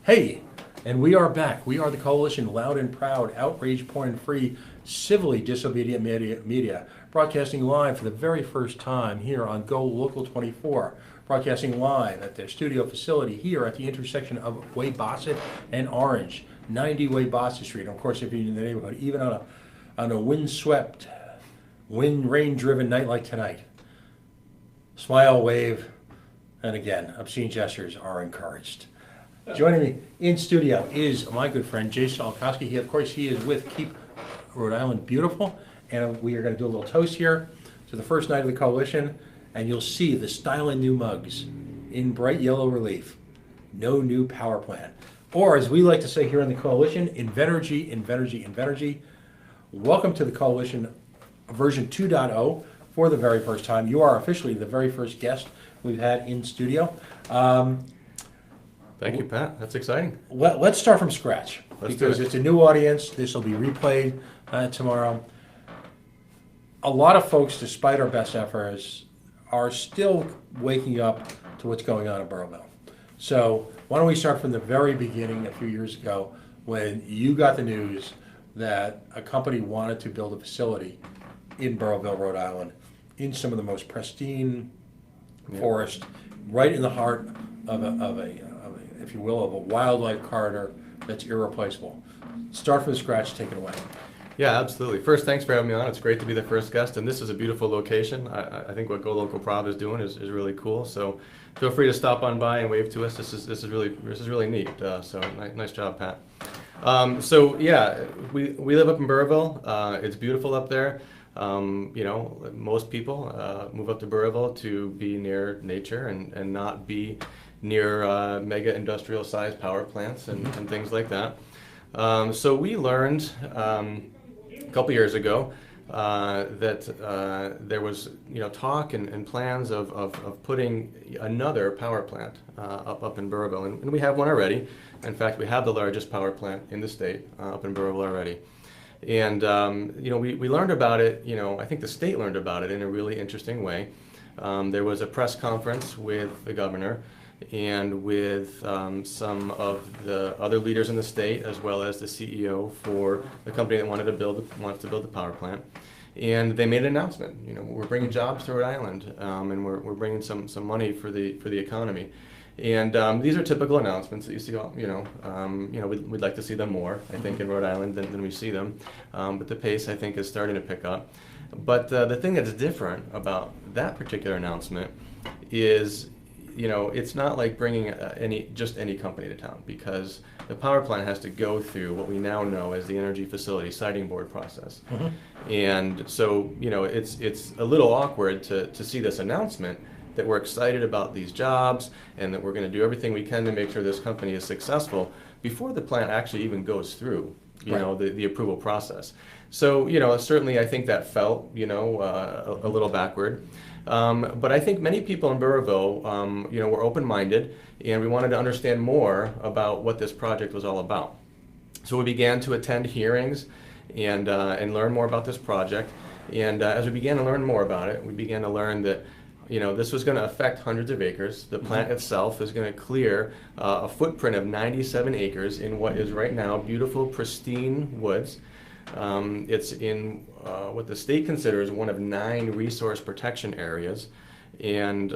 Hey, and we are back. We are the coalition, loud and proud, outrage, porn free, civilly disobedient media, broadcasting live for the very first time here on Go Local 24, broadcasting live at their studio facility here at the intersection of Way-Bossett and Orange, 90 Way-Bossett Street. And of course, if you're in the neighborhood, even on a windswept, rain-driven night like tonight, smile, wave, and again, obscene gestures are encouraged. Joining me in studio is my good friend Jason Olkowski. He is with Keep Rhode Island Beautiful, and we are going to do a little toast here to the first night of the coalition, and you'll see the styling new mugs in bright yellow relief. No new power plant. Or as we like to say here in the coalition, Invenergy, Invenergy, Invenergy. Welcome to the coalition version 2.0 for the very first time. You are officially the very first guest we've had in studio. Thank you, Pat. That's exciting. Let's start from scratch because it's a new audience. This will be replayed tomorrow. A lot of folks, despite our best efforts, are still waking up to what's going on in Burrillville. So why don't we start from the very beginning a few years ago when you got the news that a company wanted to build a facility in Burrillville, Rhode Island, in some of the most pristine forest, right in the heart of a if you will, of a wildlife corridor that's irreplaceable. Start from scratch, take it away. Yeah, absolutely. First, thanks for having me on. It's great to be the first guest, and this is a beautiful location. I think what Go Local Prov is doing is really cool. So feel free to stop on by and wave to us. This is really neat. So nice job, Pat. We live up in Burrillville. It's beautiful up there. Most people move up to Burrillville to be near nature and not be near mega industrial sized power plants and things like that. So we learned a couple years ago that there was talk and plans of putting another power plant up in Burrillville, and we have one already. In fact, we have the largest power plant in the state up in Burrillville already. And we learned about it. I think the state learned about it in a really interesting way. There was a press conference with the governor and with some of the other leaders in the state, as well as the CEO for the company that wants to build the power plant. And they made an announcement. We're bringing jobs to Rhode Island, and we're bringing some money for the economy. And these are typical announcements that you see. We'd like to see them more, I think, in Rhode Island than we see them. But the pace, I think, is starting to pick up. But the thing that's different about that particular announcement is, it's not like bringing any company to town, because the power plant has to go through what we now know as the Energy Facility Siting Board process. Mm-hmm. And so, it's a little awkward to see this announcement that we're excited about these jobs and that we're going to do everything we can to make sure this company is successful before the plant actually even goes through, the approval process. So, certainly I think that felt, a little backward. But I think many people in Burrillville, were open-minded, and we wanted to understand more about what this project was all about. So we began to attend hearings and learn more about this project. And as we began to learn more about it, we began to learn that this was going to affect hundreds of acres. The plant itself is going to clear a footprint of 97 acres in what is right now beautiful, pristine woods. It's in what the state considers one of 9 resource protection areas. And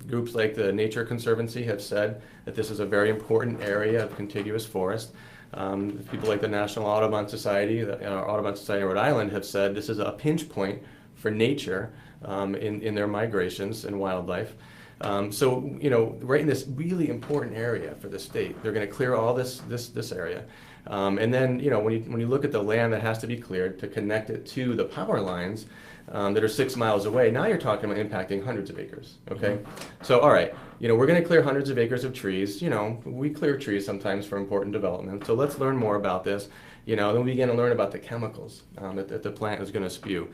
groups like the Nature Conservancy have said that this is a very important area of contiguous forest. People like the National Audubon Society, Audubon Society of Rhode Island, have said this is a pinch point for nature in their migrations and wildlife. Right in this really important area for the state, they're going to clear all this area. And then, when you look at the land that has to be cleared to connect it to the power lines that are 6 miles away, now you're talking about impacting hundreds of acres, okay? Mm-hmm. So, all right, we're going to clear hundreds of acres of trees. We clear trees sometimes for important development. So let's learn more about this. Then we began to learn about the chemicals that the plant is going to spew.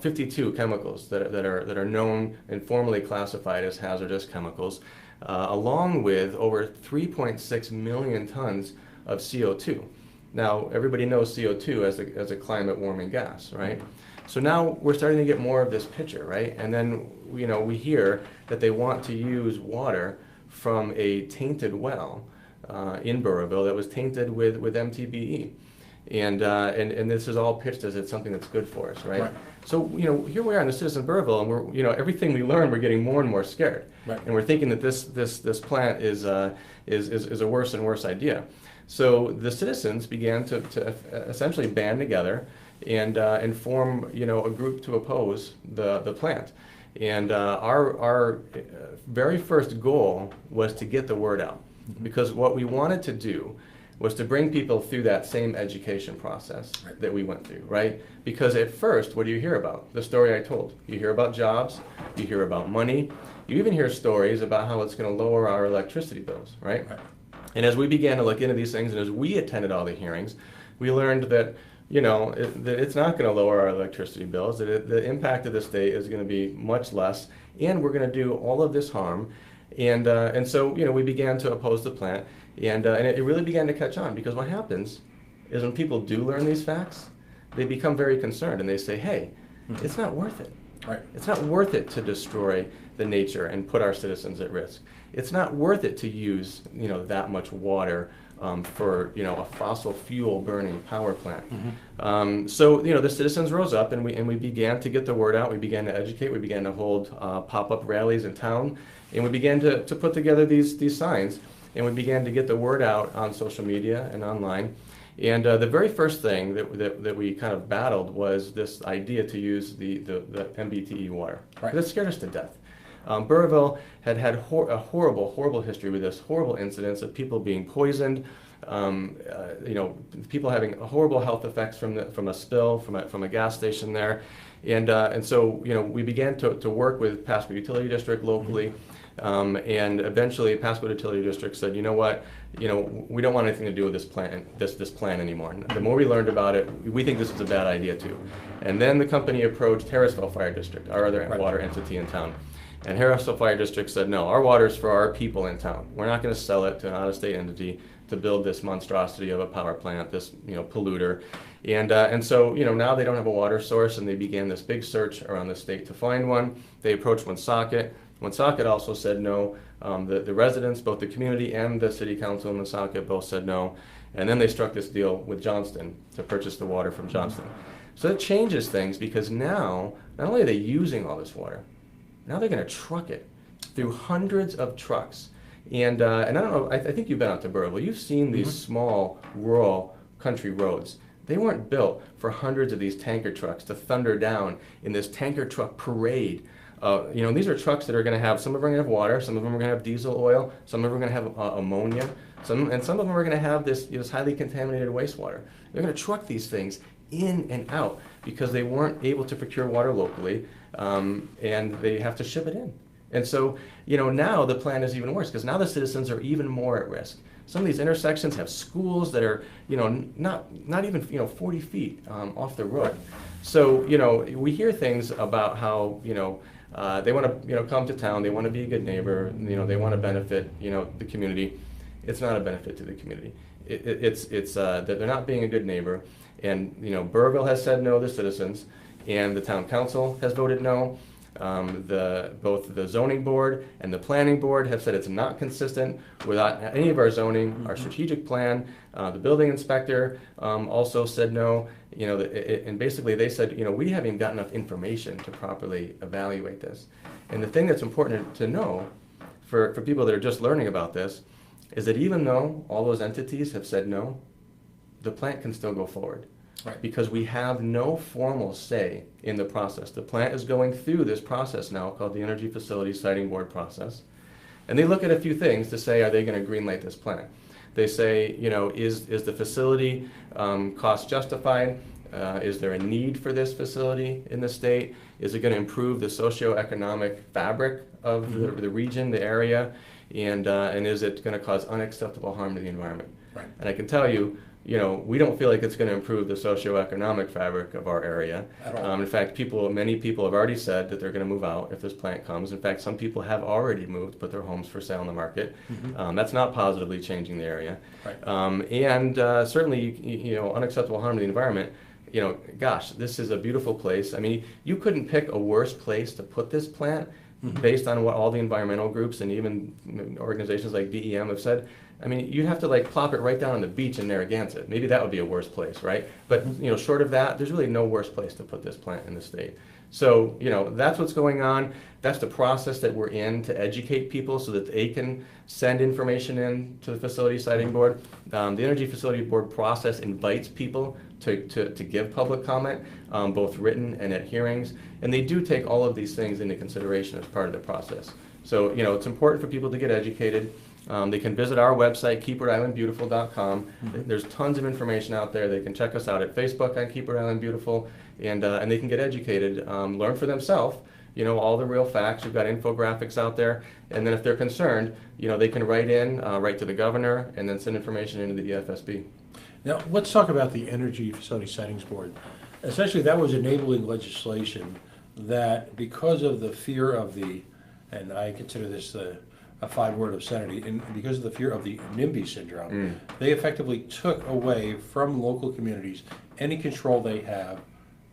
52 chemicals that are known and formally classified as hazardous chemicals, along with over 3.6 million tons of CO2. Now, everybody knows CO2 as a climate warming gas, right? So now we're starting to get more of this picture, right? And then, we hear that they want to use water from a tainted well in Burrillville that was tainted with MTBE. And this is all pitched as it's something that's good for us, right? So, here we are in the citizen of Burrillville, and we're, everything we learn, we're getting more and more scared. And we're thinking that this plant is a worse and worse idea. So the citizens began to essentially band together and form, a group to oppose the plant. And our very first goal was to get the word out, because what we wanted to do was to bring people through that same education process that we went through, right? Because at first, what do you hear about? The story I told. You hear about jobs, you hear about money, you even hear stories about how it's going to lower our electricity bills, right? And as we began to look into these things, and as we attended all the hearings, we learned that that it's not going to lower our electricity bills, that the impact of the state is going to be much less, and we're going to do all of this harm. And so, we began to oppose the plant, and it really began to catch on, because what happens is when people do learn these facts, they become very concerned, and they say, hey, it's not worth it. It's not worth it to destroy the nature and put our citizens at risk. It's not worth it to use, that much water for, a fossil fuel burning power plant. So, the citizens rose up, and we began to get the word out. We began to educate. We began to hold pop-up rallies in town, and we began to put together these signs, and we began to get the word out on social media and online. And the very first thing that we kind of battled was this idea to use the MBTE water. It scared us to death. Burrillville had a horrible history with this, horrible incidents of people being poisoned, people having horrible health effects from a spill from a gas station there, and so we began to work with Pasco Utility District locally, and eventually Pasco Utility District said, you know what, we don't want anything to do with this plan anymore. The more we learned about it, we think this is a bad idea too. And then the company approached Harrisville Fire District, our other water entity in town. And Harrisville Fire District said, no, our water is for our people in town. We're not going to sell it to an out-of-state entity to build this monstrosity of a power plant, this polluter. And so now they don't have a water source, and they began this big search around the state to find one. They approached Woonsocket. Woonsocket also said no. The residents, both the community and the city council in Woonsocket, both said no. And then they struck this deal with Johnston to purchase the water from Johnston. So it changes things, because now not only are they using all this water, now they're going to truck it through hundreds of trucks. And I don't know, I think you've been out to Burrillville. You've seen these small, rural country roads. They weren't built for hundreds of these tanker trucks to thunder down in this tanker truck parade. These are trucks that are going to have, some of them are going to have water, some of them are going to have diesel oil, some of them are going to have ammonia, and some of them are going to have this highly contaminated wastewater. They're going to truck these things in and out because they weren't able to procure water locally, and they have to ship it in. And so, now the plan is even worse, because now the citizens are even more at risk. Some of these intersections have schools that are, not even, 40 feet off the road. So, we hear things about how, they want to, come to town, they want to be a good neighbor, they want to benefit, the community. It's not a benefit to the community. It's that they're not being a good neighbor. And, Burrillville has said no to citizens, and the town council has voted no. Both the zoning board and the planning board have said it's not consistent with any of our zoning, our strategic plan. The building inspector also said no. And basically they said, we haven't even got enough information to properly evaluate this. And the thing that's important to know for people that are just learning about this is that even though all those entities have said no, the plant can still go forward. Because we have no formal say in the process. The plant is going through this process now called the Energy Facility Siting Board process. And they look at a few things to say, are they going to greenlight this plant? They say, is the facility cost justified? Is there a need for this facility in the state? Is it going to improve the socioeconomic fabric of the region, the area? And is it going to cause unacceptable harm to the environment? And I can tell you, we don't feel like it's going to improve the socioeconomic fabric of our area. In fact, many people have already said that they're going to move out if this plant comes. In fact, some people have already moved, put their homes for sale on the market. That's not positively changing the area. And certainly, unacceptable harm to the environment. Gosh, this is a beautiful place. I mean, you couldn't pick a worse place to put this plant based on what all the environmental groups and even organizations like DEM have said. I mean, you'd have to like plop it right down on the beach in Narragansett. Maybe that would be a worse place, right? But short of that, there's really no worse place to put this plant in the state. So, that's what's going on. That's the process that we're in to educate people so that they can send information in to the Facility Siting Board. The Energy Facility Board process invites people to give public comment, both written and at hearings. And they do take all of these things into consideration as part of the process. So, it's important for people to get educated. They can visit our website, keeprodeislandbeautiful.com. There's tons of information out there. They can check us out at Facebook on Keep Rhode Island Beautiful, and they can get educated, learn for themselves, all the real facts. We've got infographics out there, and then if they're concerned, they can write to the governor, and then send information into the EFSB. Now, let's talk about the Energy Facility Sightings Board. Essentially, that was enabling legislation that because of the fear of and I consider this a five-word obscenity, and because of the fear of the NIMBY syndrome, they effectively took away from local communities any control they have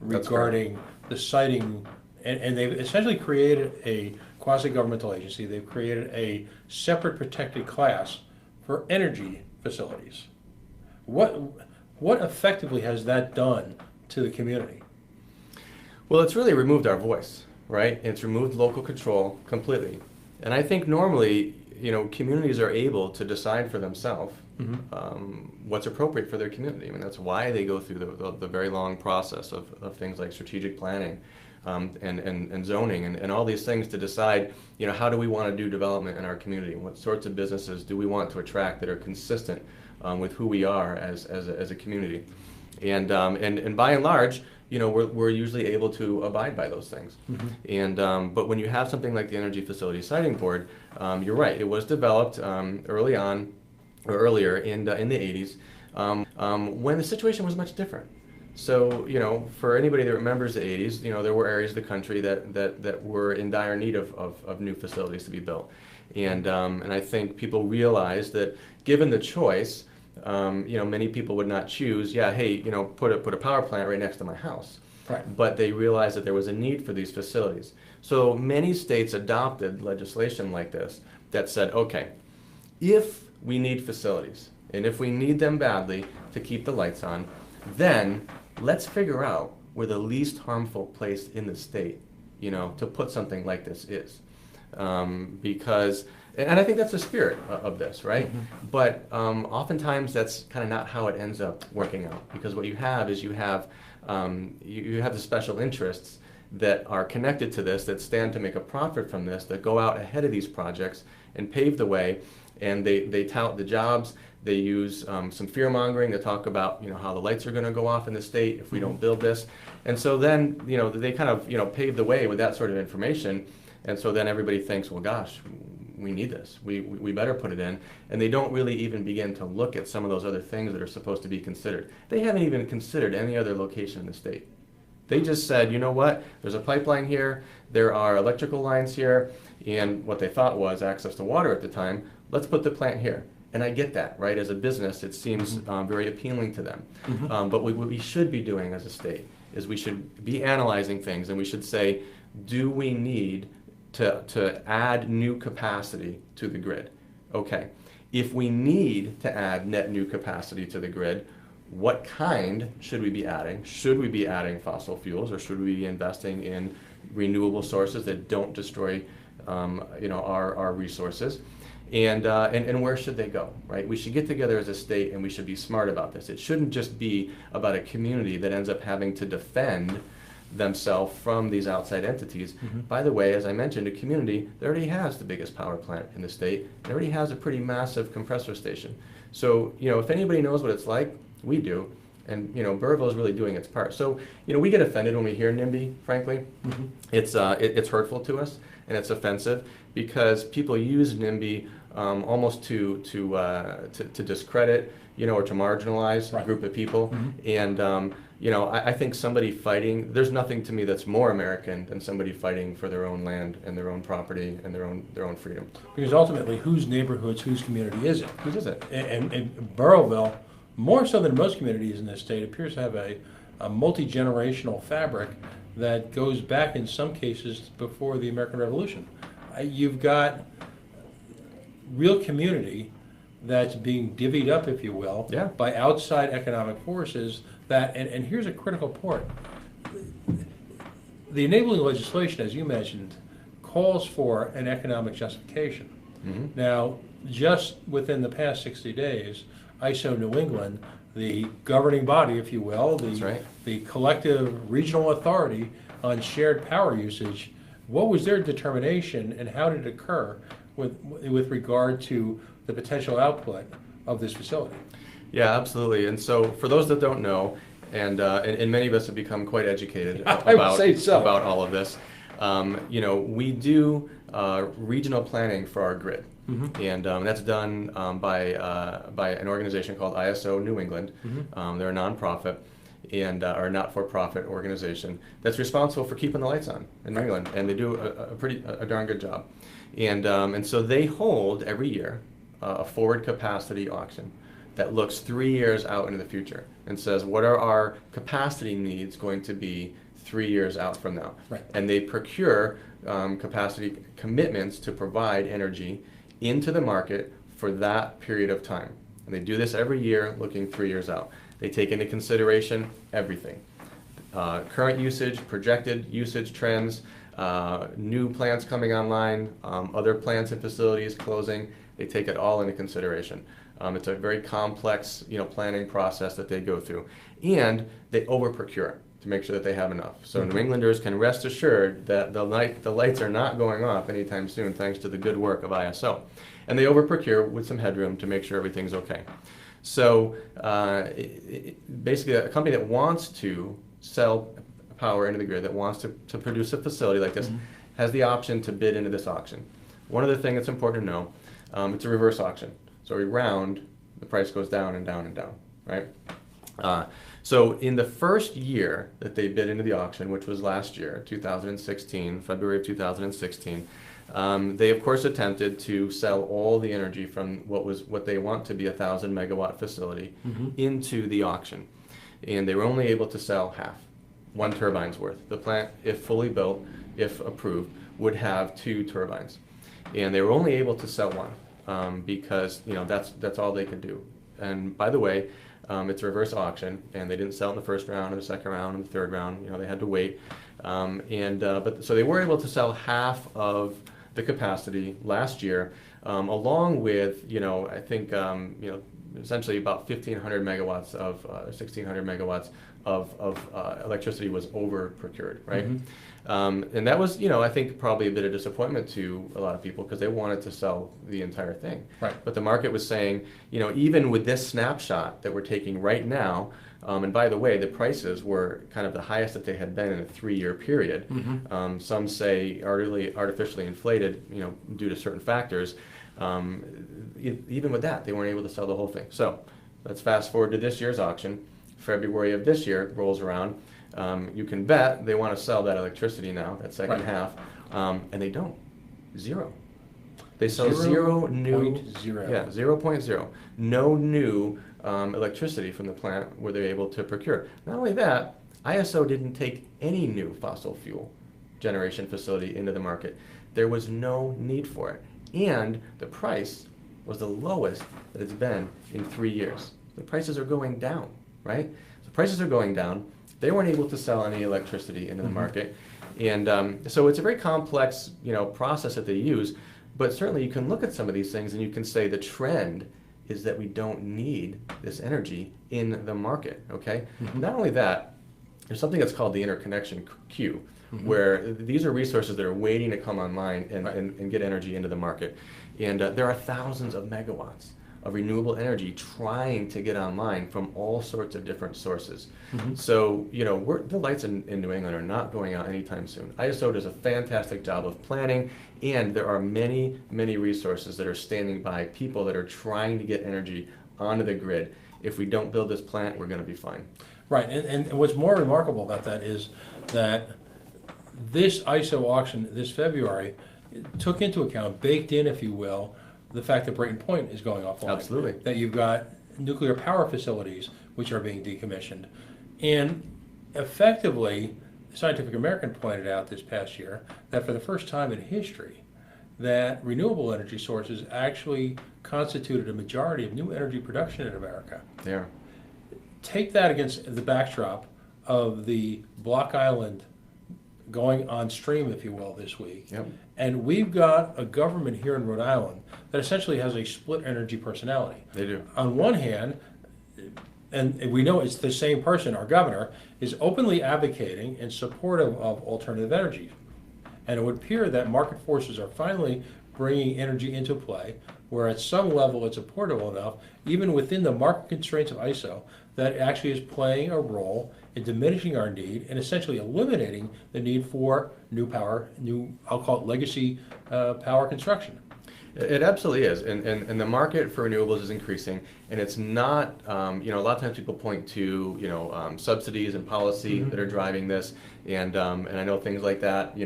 regarding the siting, and they've essentially created a quasi-governmental agency. They've created a separate protected class for energy facilities. What effectively has that done to the community? Well, it's really removed our voice, right? It's removed local control completely. And I think normally, communities are able to decide for themselves what's appropriate for their community. I mean, that's why they go through the very long process of things like strategic planning and zoning and all these things to decide, how do we want to do development in our community? What sorts of businesses do we want to attract that are consistent with who we are as a community? And by and large, we're usually able to abide by those things. And but when you have something like the Energy Facility Siting Board, you're right. It was developed earlier in the 80s when the situation was much different. So for anybody that remembers the 80s, there were areas of the country that were in dire need of new facilities to be built, and I think people realized that given the choice. Many people would not choose, put a power plant right next to my house. Right. But they realized that there was a need for these facilities. So many states adopted legislation like this that said, okay, if we need facilities, and if we need them badly to keep the lights on, then let's figure out where the least harmful place in the state, to put something like this is. Because and I think that's the spirit of this, right? But oftentimes that's kind of not how it ends up working out, because what you have is you have the special interests that are connected to this, that stand to make a profit from this, that go out ahead of these projects and pave the way, and they tout the jobs. They use some fear mongering to talk about how the lights are going to go off in the state if we don't build this, and so then they kind of pave the way with that sort of information, and so then everybody thinks, well, gosh, we need this. We better put it in. And they don't really even begin to look at some of those other things that are supposed to be considered. They haven't even considered any other location in the state. They just said, you know what, there's a pipeline here, there are electrical lines here, and what they thought was access to water at the time, let's put the plant here. And I get that, right? As a business, it seems very appealing to them. But what we should be doing as a state is we should be analyzing things, and we should say, do we need to add new capacity to the grid? Okay, if we need to add net new capacity to the grid, what kind should we be adding? Should we be adding fossil fuels, or should we be investing in renewable sources that don't destroy our resources? And where should they go, right? We should get together as a state and we should be smart about this. It shouldn't just be about a community that ends up having to defend themselves from these outside entities. By the way, as I mentioned, a community that already has the biggest power plant in the state, and already has a pretty massive compressor station. So, if anybody knows what it's like, we do. And, Burrillville is really doing its part. So, we get offended when we hear NIMBY, frankly. It's hurtful to us, and it's offensive, because people use NIMBY almost to discredit, or to marginalize a group of people. And, I think somebody fighting, there's nothing to me that's more American than somebody fighting for their own land and their own property and their own freedom. Because ultimately, whose neighborhoods, whose community is it? Whose is it? And Burrillville, more so than most communities in this state, appears to have a multi-generational fabric that goes back in some cases before the American Revolution. You've got real community that's being divvied up, if you will, Yeah. by outside economic forces that, and here's a critical point. The enabling legislation, as you mentioned, calls for an economic justification. Mm-hmm. Now, just within the past 60 days, ISO New England, the governing body, if you will, That's right. the collective regional authority on shared power usage, what was their determination and how did it occur with regard to the potential output of this facility? Yeah, absolutely. And so for those that don't know, and many of us have become quite educated I would say so. about all of this, we do regional planning for our grid. Mm-hmm. And that's done by an organization called ISO New England. Mm-hmm. They're a nonprofit and or not-for-profit organization that's responsible for keeping the lights on in New England, and they do a darn good job. And so they hold every year a forward capacity auction that looks 3 years out into the future and says, what are our capacity needs going to be 3 years out from now? Right. And they procure capacity commitments to provide energy into the market for that period of time. And they do this every year looking 3 years out. They take into consideration everything. Current usage, projected usage trends, new plants coming online, other plants and facilities closing. They take it all into consideration. It's a very complex, planning process that they go through, and they over-procure to make sure that they have enough. So New Englanders can rest assured that the lights are not going off anytime soon, thanks to the good work of ISO. And they over-procure with some headroom to make sure everything's okay. So basically, a company that wants to sell power into the grid, that wants to produce a facility like this, has the option to bid into this auction. One other thing that's important to know, it's a reverse auction. So every round, the price goes down and down and down, right? So in the first year that they bid into the auction, which was last year, 2016, February of 2016, they of course attempted to sell all the energy from what they want to be a 1,000 megawatt facility into the auction. And they were only able to sell half, 1 turbine's worth. The plant, if fully built, if approved, would have 2 turbines. And they were only able to sell 1 because that's all they could do. And by the way, it's a reverse auction, and they didn't sell in the first round, or the second round, or the third round. They had to wait. But so they were able to sell half of the capacity last year, along with I think essentially about 1,500 megawatts of 1,600 megawatts of electricity was over procured, right? And that was I think probably a bit of disappointment to a lot of people because they wanted to sell the entire thing. Right. But the market was saying even with this snapshot that we're taking right now. And by the way, the prices were kind of the highest that they had been in a 3-year period. Some say artificially inflated, due to certain factors. Even with that, they weren't able to sell the whole thing. So let's fast forward to this year's auction. February of this year rolls around. You can bet they want to sell that electricity now, that second half, and they don't. Zero. They sell zero new. 0.0. Yeah, 0.0. No new electricity from the plant were they able to procure. Not only that, ISO didn't take any new fossil fuel generation facility into the market. There was no need for it. And the price was the lowest that it's been in 3 years. The prices are going down, right? So prices are going down. They weren't able to sell any electricity into the market. And so it's a very complex, process that they use. But certainly you can look at some of these things and you can say the trend is that we don't need this energy in the market, okay? Not only that, there's something that's called the Interconnection Queue, where these are resources that are waiting to come online and get energy into the market. And there are thousands of megawatts of renewable energy trying to get online from all sorts of different sources. So, the lights in New England are not going out anytime soon. ISO does a fantastic job of planning, and there are many, many resources that are standing by, people that are trying to get energy onto the grid. If we don't build this plant, we're going to be fine. Right, and what's more remarkable about that is that this ISO auction this February took into account, baked in, if you will, the fact that Brayton Point is going offline. Absolutely. That you've got nuclear power facilities which are being decommissioned. And effectively, Scientific American pointed out this past year that for the first time in history, that renewable energy sources actually constituted a majority of new energy production in America. There. Take that against the backdrop of the Block Island going on stream, if you will, this week. Yep. And we've got a government here in Rhode Island that essentially has a split energy personality. They do. On one hand, and we know it's the same person, our governor, is openly advocating in support of alternative energy. And it would appear that market forces are finally bringing energy into play, where at some level it's affordable enough, even within the market constraints of ISO, that actually is playing a role in diminishing our need and essentially eliminating the need for new power, I'll call it legacy power construction. It absolutely is, and the market for renewables is increasing, and it's not, a lot of times people point to, subsidies and policy that are driving this, and I know things like that,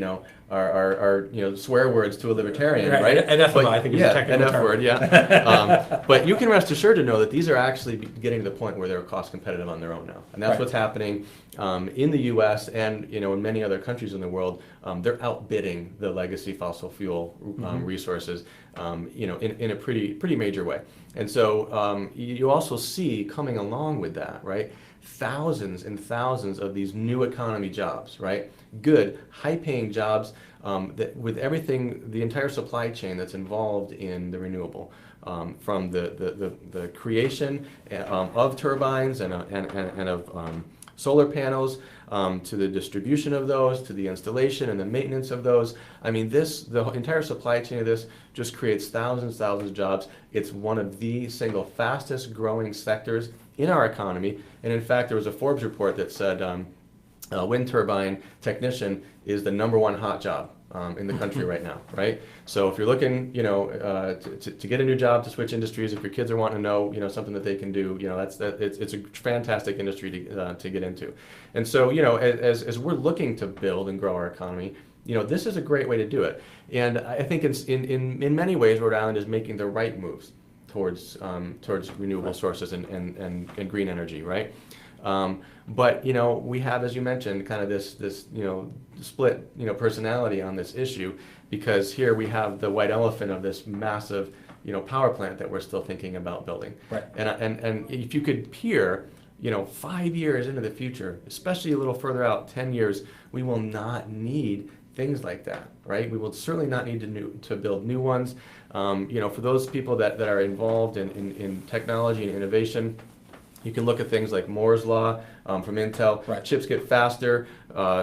are swear words to a libertarian, right? Anathema, I think is a technical term. Word, yeah. But you can rest assured to know that these are actually getting to the point where they're cost competitive on their own now, and that's what's happening in the U.S. and in many other countries in the world. They're outbidding the legacy fossil fuel resources, in a pretty major way. And so you also see coming along with that, right? Thousands and thousands of these new economy jobs, right? Good, high-paying jobs that with everything, the entire supply chain that's involved in the renewable, from the creation of turbines and of solar panels, to the distribution of those, to the installation and the maintenance of those. I mean, the entire supply chain of this just creates thousands of jobs. It's one of the single fastest growing sectors in our economy. And in fact, there was a Forbes report that said wind turbine technician is the #1 hot job in the country right now, right? So if you're looking, to get a new job, to switch industries, if your kids are wanting to know, something that they can do, it's a fantastic industry to get into. And so, as we're looking to build and grow our economy, this is a great way to do it. And I think in many ways, Rhode Island is making the right moves towards renewable sources and green energy, right? But we have, as you mentioned, kind of this split personality on this issue, because here we have the white elephant of this massive power plant that we're still thinking about building. Right. And if you could peer 5 years into the future, especially a little further out, 10 years, we will not need things like that, right? We will certainly not need to build new ones. For those people that are involved in technology and innovation, you can look at things like Moore's Law from Intel. Right. Chips get faster,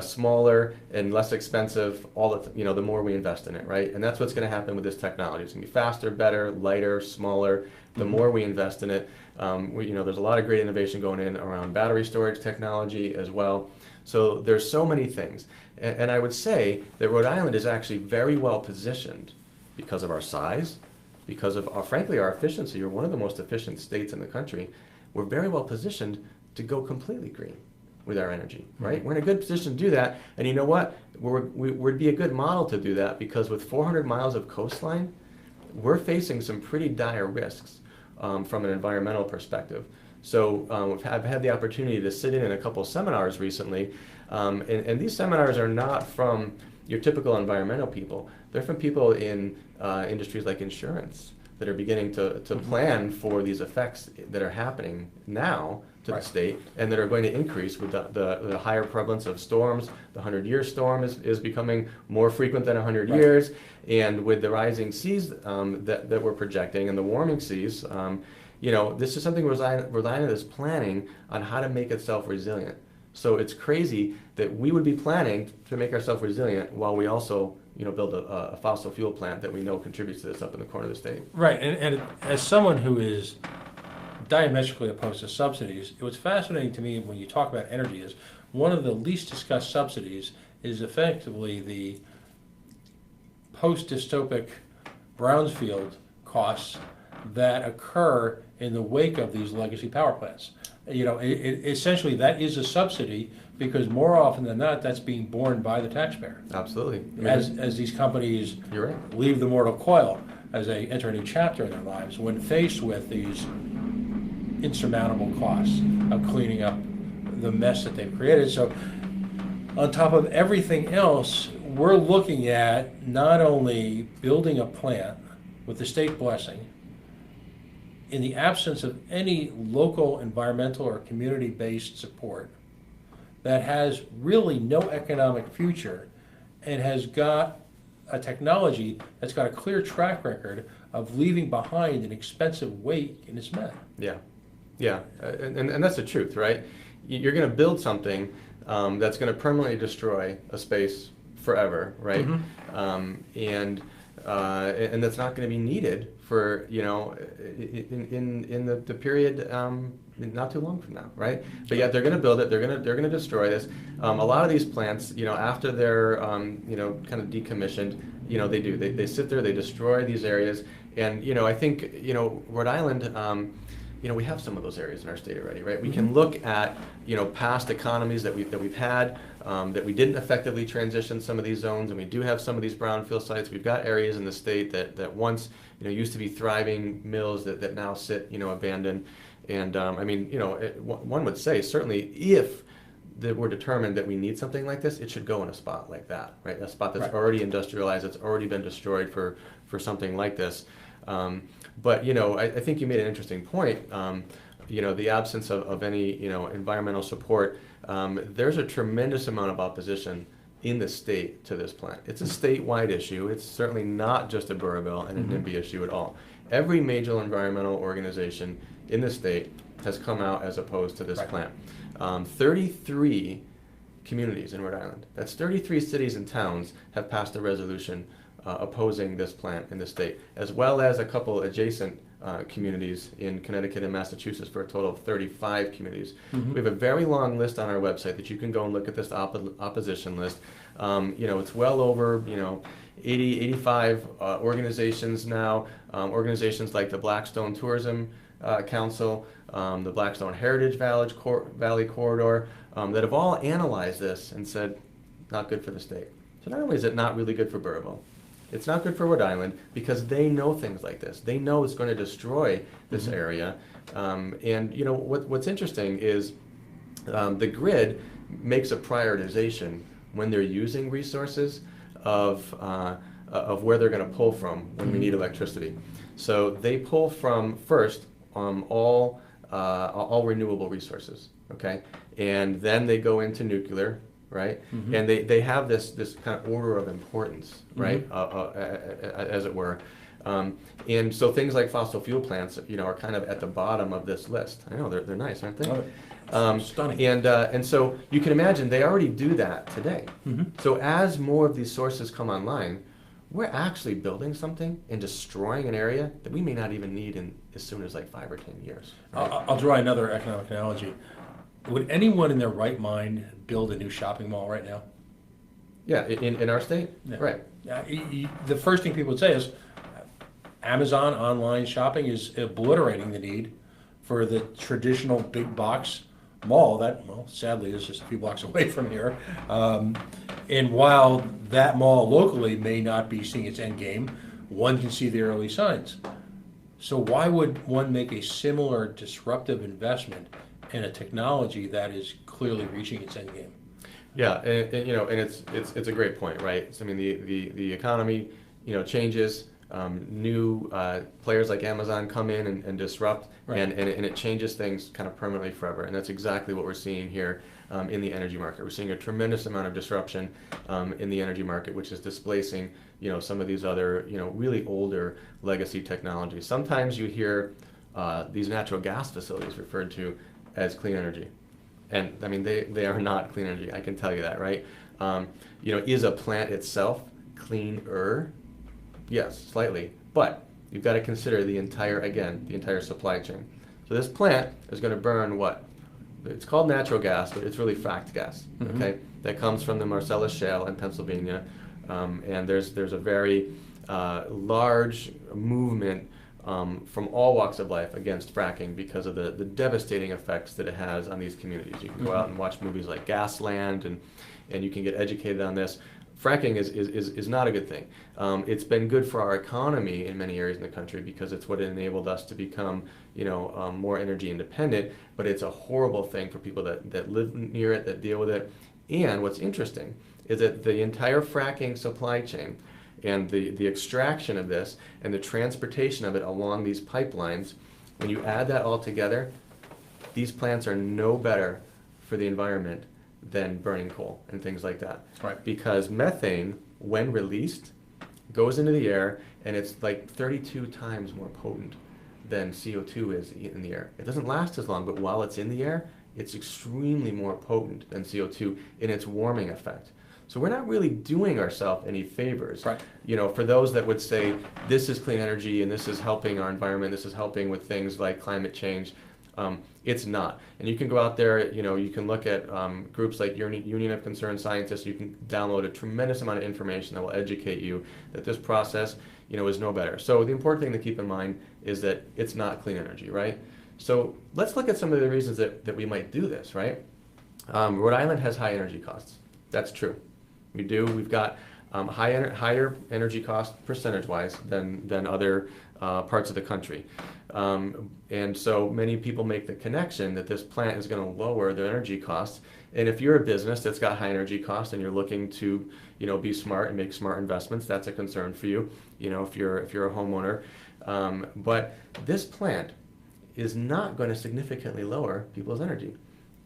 smaller, and less expensive. The more we invest in it, right? And that's what's going to happen with this technology. It's going to be faster, better, lighter, smaller. The more we invest in it, there's a lot of great innovation going in around battery storage technology as well. So there's so many things, and I would say that Rhode Island is actually very well positioned because of our size, because of frankly our efficiency. We're one of the most efficient states in the country. We're very well positioned to go completely green with our energy, right? We're in a good position to do that, and you know what? We'd be a good model to do that, because with 400 miles of coastline, we're facing some pretty dire risks from an environmental perspective. So I've had the opportunity to sit in a couple seminars recently, and these seminars are not from your typical environmental people. They're from people in industries like insurance that are beginning to plan for these effects that are happening now to the state, and that are going to increase with the higher prevalence of storms. The 100-year storm is becoming more frequent than 100 years, and with the rising seas that we're projecting, and the warming seas, this is something Rhode Island is planning on how to make itself resilient. So it's crazy that we would be planning to make ourselves resilient while we also build a fossil fuel plant that we know contributes to this up in the corner of the state. Right, and as someone who is diametrically opposed to subsidies, it was fascinating to me when you talk about energy is one of the least discussed subsidies is effectively the post-dystopic brownfield costs that occur in the wake of these legacy power plants. Essentially that is a subsidy, because more often than not, that's being borne by the taxpayer. Absolutely. As these companies You're right. leave the mortal coil, as they enter a new chapter in their lives, when faced with these insurmountable costs of cleaning up the mess that they've created. So on top of everything else, we're looking at not only building a plant with the state blessing, in the absence of any local environmental or community-based support, that has really no economic future and has got a technology that's got a clear track record of leaving behind an expensive wake in its men. Yeah, yeah, and that's the truth, right? You're going to build something that's going to permanently destroy a space forever, right? And that's not going to be needed for, you know, in the period not too long from now, right? But yet they're going to build it. They're going to destroy this. A lot of these plants, you know, after they're you know, kind of decommissioned, you know, they sit there, they destroy these areas, and you know, I think, you know, Rhode Island. You know, we have some of those areas in our state already, right? We can look at, you know, past economies that we've had, that we didn't effectively transition some of these zones, and we do have some of these brownfield sites. We've got areas in the state that once, you know, used to be thriving mills that now sit, you know, abandoned. And I mean, you know, one would say certainly if we're determined that we need something like this, it should go in a spot like that, right? A spot that's already industrialized, that's already been destroyed for something like this. But you know, I think you made an interesting point. You know, the absence of any, you know, environmental support. There's a tremendous amount of opposition in the state to this plant. It's a statewide issue. It's certainly not just a Burrillville and a NIMBY issue at all. Every major environmental organization in the state has come out as opposed to this plant. 33 communities in Rhode Island, that's 33 cities and towns, have passed a resolution opposing this plant in the state, as well as a couple adjacent communities in Connecticut and Massachusetts, for a total of 35 communities. We have a very long list on our website that you can go and look at, this opposition list. You know, it's well over, you know, 85 organizations now, organizations like the Blackstone Tourism Council, the Blackstone Heritage Valley Corridor, that have all analyzed this and said, not good for the state. So not only is it not really good for Burrillville, it's not good for Rhode Island, because they know things like this. They know it's going to destroy this area. And you know, what's interesting is the grid makes a prioritization when they're using resources of where they're going to pull from when we need electricity. So they pull from first all renewable resources, okay, and then they go into nuclear. Right, and they have this kind of order of importance, right, as it were, and so things like fossil fuel plants, you know, are kind of at the bottom of this list. I know they're nice, aren't they? Stunning. And so you can imagine they already do that today. So as more of these sources come online, we're actually building something and destroying an area that we may not even need in as soon as like 5 or 10 years. Right? I'll draw another economic analogy. Would anyone in their right mind build a new shopping mall right now? Yeah, in our state? Yeah. Right. The first thing people would say is Amazon online shopping is obliterating the need for the traditional big box mall that, well, sadly is just a few blocks away from here. And while that mall locally may not be seeing its end game, one can see the early signs. So why would one make a similar disruptive investment in a technology that is clearly reaching its end game? Yeah, and you know, and it's a great point, right? So, I mean, the economy, you know, changes. New players like Amazon come in and disrupt, and it changes things kind of permanently forever. And that's exactly what we're seeing here in the energy market. We're seeing a tremendous amount of disruption in the energy market, which is displacing, you know, some of these other, you know, really older legacy technologies. Sometimes you hear these natural gas facilities referred to as clean energy. And I mean, they are not clean energy, I can tell you that, right? You know, is a plant itself cleaner? Yes, slightly. But you've got to consider the entire supply chain. So this plant is going to burn what? It's called natural gas, but it's really fracked gas, okay? That comes from the Marcellus Shale in Pennsylvania. And there's a very large movement from all walks of life against fracking because of the devastating effects that it has on these communities. You can go out and watch movies like Gasland, and you can get educated on this. Fracking is not a good thing. It's been good for our economy in many areas in the country because it's what enabled us to become, you know, more energy independent, but it's a horrible thing for people that live near it, that deal with it. And what's interesting is that the entire fracking supply chain and the extraction of this and the transportation of it along these pipelines, when you add that all together, these plants are no better for the environment than burning coal and things like that. Right. Because methane, when released, goes into the air and it's like 32 times more potent than CO2 is in the air. It doesn't last as long, but while it's in the air, it's extremely more potent than CO2 in its warming effect. So we're not really doing ourselves any favors. Right. You know, for those that would say this is clean energy and this is helping our environment, this is helping with things like climate change, it's not. And you can go out there, you know, you can look at groups like Union of Concerned Scientists. You can download a tremendous amount of information that will educate you that this process, you know, is no better. So the important thing to keep in mind is that it's not clean energy, right? So let's look at some of the reasons that we might do this, right? Rhode Island has high energy costs. That's true. We do. We've got higher energy costs percentage-wise than other parts of the country. And so many people make the connection that this plant is going to lower their energy costs. And if you're a business that's got high energy costs and you're looking to, you know, be smart and make smart investments, that's a concern for you, you know, if you're a homeowner. But this plant is not going to significantly lower people's energy.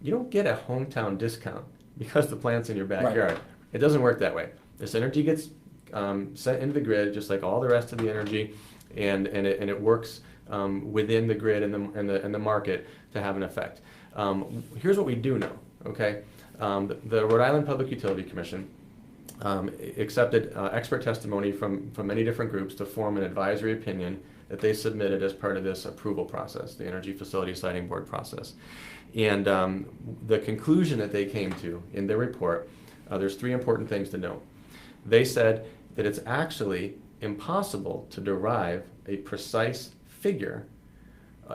You don't get a hometown discount because the plant's in your backyard. Right. It doesn't work that way. This energy gets sent into the grid just like all the rest of the energy, and it works within the grid and the market to have an effect. Here's what we do know. Okay, the Rhode Island Public Utility Commission accepted expert testimony from many different groups to form an advisory opinion that they submitted as part of this approval process, the Energy Facility Siting Board process. And the conclusion that they came to in their report, there's three important things to note. They said that it's actually impossible to derive a precise figure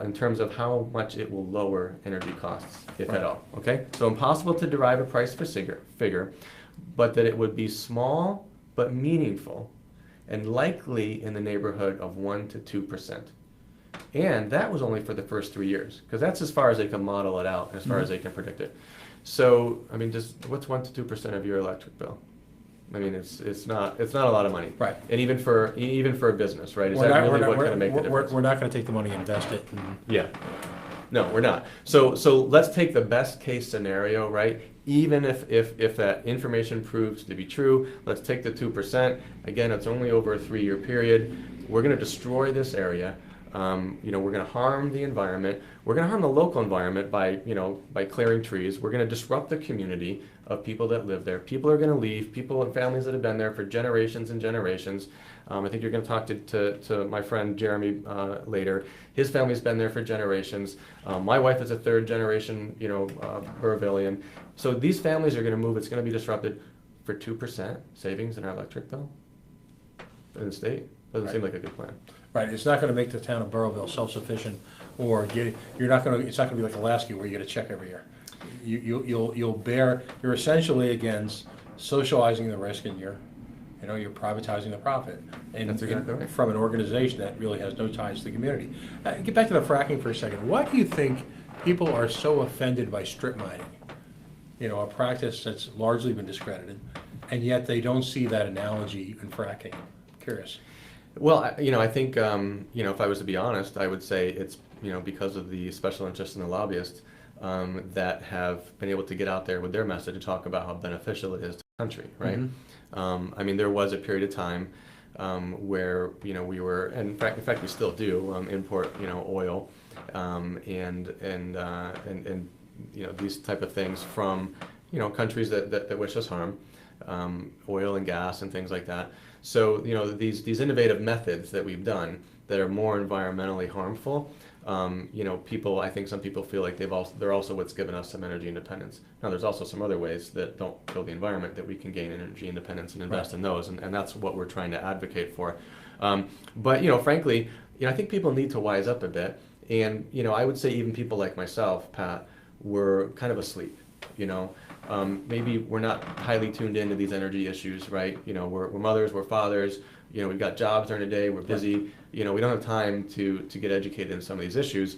in terms of how much it will lower energy costs, if at all. Okay? So impossible to derive a price figure, but that it would be small but meaningful and likely in the neighborhood of 1 to 2%. And that was only for the first 3 years, because that's as far as they can model it out, as far as they can predict it. So, I mean, what's 1 to 2% of your electric bill? I mean, it's not a lot of money, right? And even for a business, right? Is that really what's going to make the difference? We're not going to take the money and invest it. Yeah, no, we're not. So let's take the best case scenario, right? Even if that information proves to be true, let's take the 2%. Again, it's only over a 3-year period. We're going to destroy this area. You know, we're going to harm the environment. We're going to harm the local environment by clearing trees. We're going to disrupt the community of people that live there. People are going to leave. People and families that have been there for generations and generations. I think you're going to talk to my friend Jeremy later. His family's been there for generations. My wife is a third generation, Burvillian. So these families are going to move. It's going to be disrupted for 2% savings in our electric bill in the state. Doesn't seem like a good plan. Right, it's not going to make the town of Burrillville self-sufficient, or it's not going to be like Alaska where you get a check every year. You're essentially against socializing the risk, and you're privatizing the profit. And that's exactly right. From an organization that really has no ties to the community. Get back to the fracking for a second. Why do you think people are so offended by strip mining? A practice that's largely been discredited, and yet they don't see that analogy in fracking. Curious. Well, I think, if I was to be honest, I would say it's, because of the special interests and the lobbyists that have been able to get out there with their message and talk about how beneficial it is to the country, right? Mm-hmm. There was a period of time where, we were, and in fact we still do, import, oil and these type of things from, countries that wish us harm, oil and gas and things like that. So, these innovative methods that we've done that are more environmentally harmful, I think some people feel like they're also what's given us some energy independence. Now, there's also some other ways that don't kill the environment that we can gain energy independence and invest in those, and that's what we're trying to advocate for. But, frankly, I think people need to wise up a bit, and, I would say even people like myself, Pat, were kind of asleep, maybe we're not highly tuned into these energy issues, right? We're mothers, we're fathers, we've got jobs during the day, we're busy, we don't have time to get educated in some of these issues.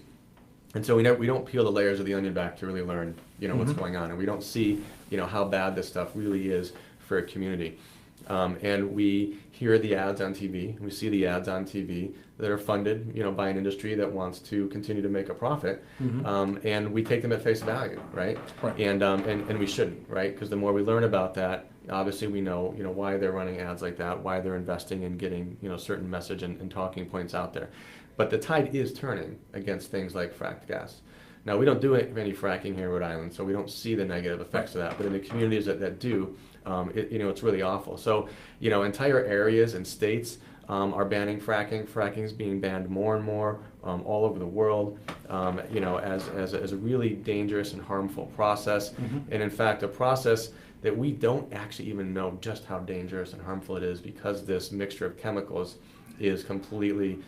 And so we don't peel the layers of the onion back to really learn, what's going on, and we don't see, how bad this stuff really is for a community. And we hear the ads on TV, we see the ads on TV that are funded, by an industry that wants to continue to make a profit, and we take them at face value, right? Right. And we shouldn't, right? Because the more we learn about that, obviously we know, why they're running ads like that, why they're investing in getting, certain message and talking points out there. But the tide is turning against things like fracked gas. Now, we don't do any fracking here in Rhode Island, so we don't see the negative effects of that. But in the communities that do, it's really awful. So, entire areas and states are banning fracking. Fracking is being banned more and more all over the world, as a really dangerous and harmful process. And in fact, a process that we don't actually even know just how dangerous and harmful it is, because this mixture of chemicals is completely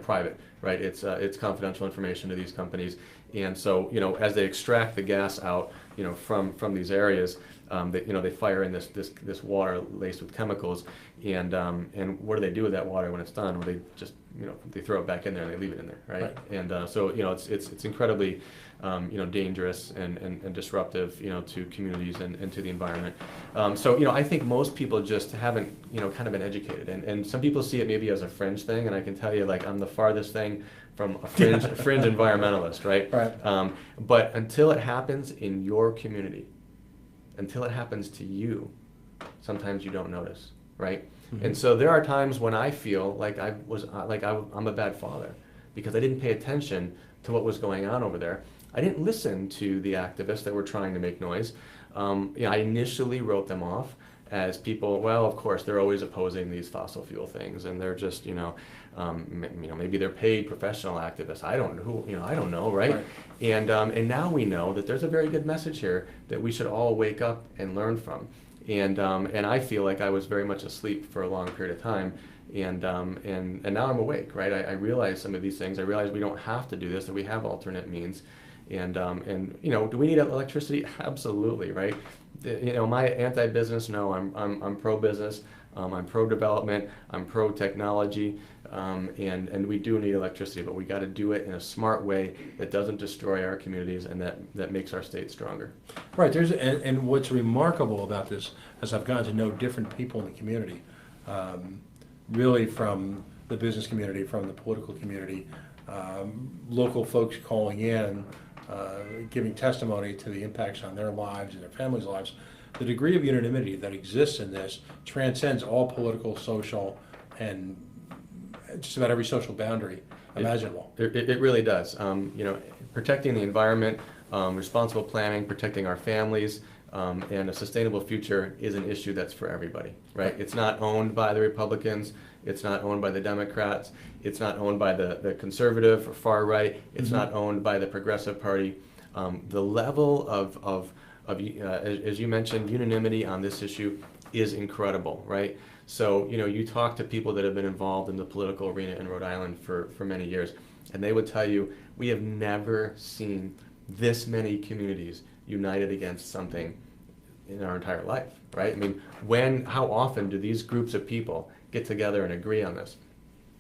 private, right? It's confidential information to these companies, and so as they extract the gas out, from these areas, they fire in this water laced with chemicals, and what do they do with that water when it's done? Well, they just they throw it back in there and they leave it in there, right? And so it's incredibly dangerous and disruptive, to communities and to the environment. So I think most people just haven't kind of been educated, and some people see it maybe as a fringe thing, and I can tell you, like, I'm the farthest thing from a fringe environmentalist, right? Right. But until it happens in your community, until it happens to you, sometimes you don't notice, right? And so there are times when I feel like I'm a bad father, because I didn't pay attention to what was going on over there. I didn't listen to the activists that were trying to make noise. I initially wrote them off as people, well, of course, they're always opposing these fossil fuel things, and they're just, maybe they're paid professional activists. I don't know, right? And now we know that there's a very good message here that we should all wake up and learn from. And I feel like I was very much asleep for a long period of time, and now I'm awake, right? I realize some of these things. I realize we don't have to do this, that we have alternate means. And do we need electricity? Absolutely, right? Am I anti-business? No, I'm pro-business. I'm pro-development. I'm pro-technology, and we do need electricity, but we got to do it in a smart way that doesn't destroy our communities and that makes our state stronger. Right. And what's remarkable about this, as I've gotten to know different people in the community, really from the business community, from the political community, local folks calling in, giving testimony to the impacts on their lives and their families' lives. The degree of unanimity that exists in this transcends all political, social, and just about every social boundary imaginable. It really does. Protecting the environment, responsible planning, protecting our families, and a sustainable future is an issue that's for everybody, right? It's not owned by the Republicans. It's not owned by the Democrats. It's not owned by the conservative or far right. It's not owned by the Progressive Party. The level of as you mentioned, unanimity on this issue is incredible, right? So, you talk to people that have been involved in the political arena in Rhode Island for many years, and they would tell you, we have never seen this many communities united against something in our entire life, right? I mean, how often do these groups of people get together and agree on this?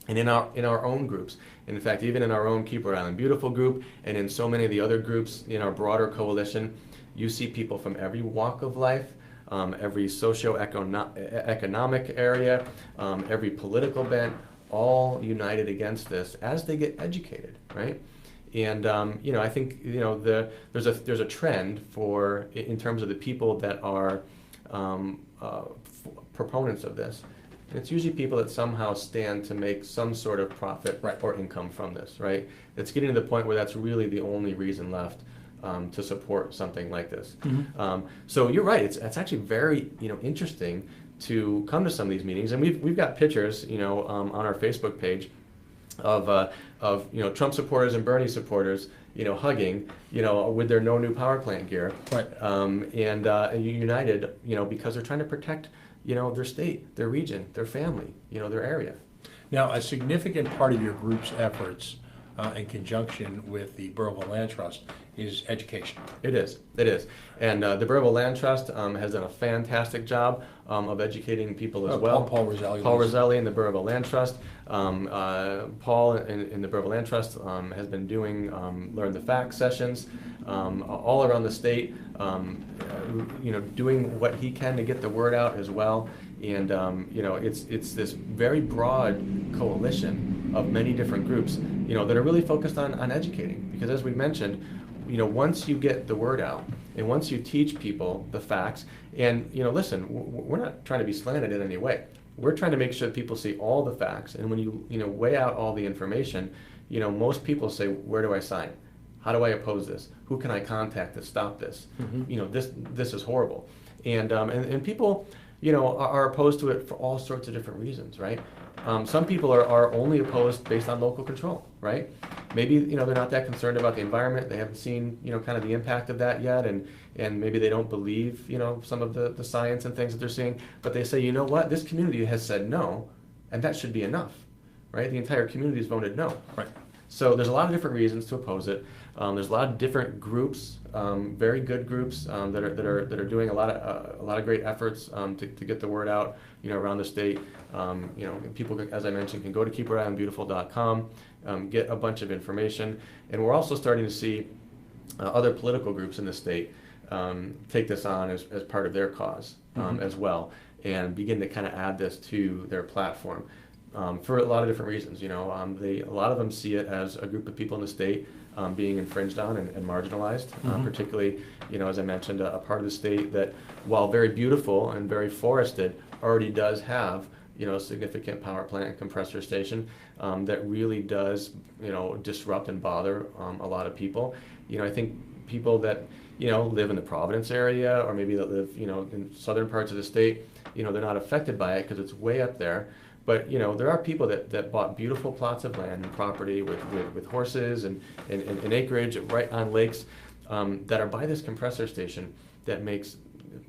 And in our own groups, and in fact, even in our own Keep Rhode Island Beautiful group, and in so many of the other groups in our broader coalition, you see people from every walk of life, every socio-economic area, every political bent, all united against this as they get educated, right? And I think there's a trend in terms of the people that are proponents of this. And it's usually people that somehow stand to make some sort of profit or income from this, right? It's getting to the point where that's really the only reason left to support something like this. So you're right. It's actually very interesting to come to some of these meetings, and we've got pictures on our Facebook page of Trump supporters and Bernie supporters hugging with their no new power plant gear, and united because they're trying to protect their state, their region, their family, their area. Now, a significant part of your group's efforts in conjunction with the Burrillville Land Trust is education. It is. It is. And the Burrillville Land Trust has done a fantastic job of educating people as well. Paul Roselli. Paul Roselli in the Burrillville Land Trust. Paul in the Burrillville Land Trust has been doing Learn the Facts sessions all around the state, doing what he can to get the word out as well. And it's this very broad coalition of many different groups, that are really focused on educating. Because as we mentioned, once you get the word out and once you teach people the facts, and listen, we're not trying to be slanted in any way. We're trying to make sure that people see all the facts. And when you weigh out all the information, most people say, where do I sign? How do I oppose this? Who can I contact to stop this? Mm-hmm. This is horrible. And people, are opposed to it for all sorts of different reasons, right? Some people are only opposed based on local control, right? Maybe, they're not that concerned about the environment. They haven't seen, kind of the impact of that yet. And maybe they don't believe, some of the science and things that they're seeing. But they say, you know what? This community has said no, and that should be enough, right? The entire community has voted no. Right. So there's a lot of different reasons to oppose it. There's a lot of different groups, very good groups that are doing a lot of great efforts to get the word out, around the state. People, as I mentioned, can go to keeprodeislandbeautiful.com, get a bunch of information, and we're also starting to see other political groups in the state take this on as part of their cause as well, and begin to kind of add this to their platform. For a lot of different reasons, a lot of them see it as a group of people in the state being infringed on and marginalized, particularly, as I mentioned, a part of the state that, while very beautiful and very forested, already does have, a significant power plant and compressor station that really does, disrupt and bother a lot of people. I think people that, live in the Providence area, or maybe that live, in southern parts of the state, they're not affected by it because it's way up there. But there are people that bought beautiful plots of land and property with horses and acreage right on lakes that are by this compressor station that makes,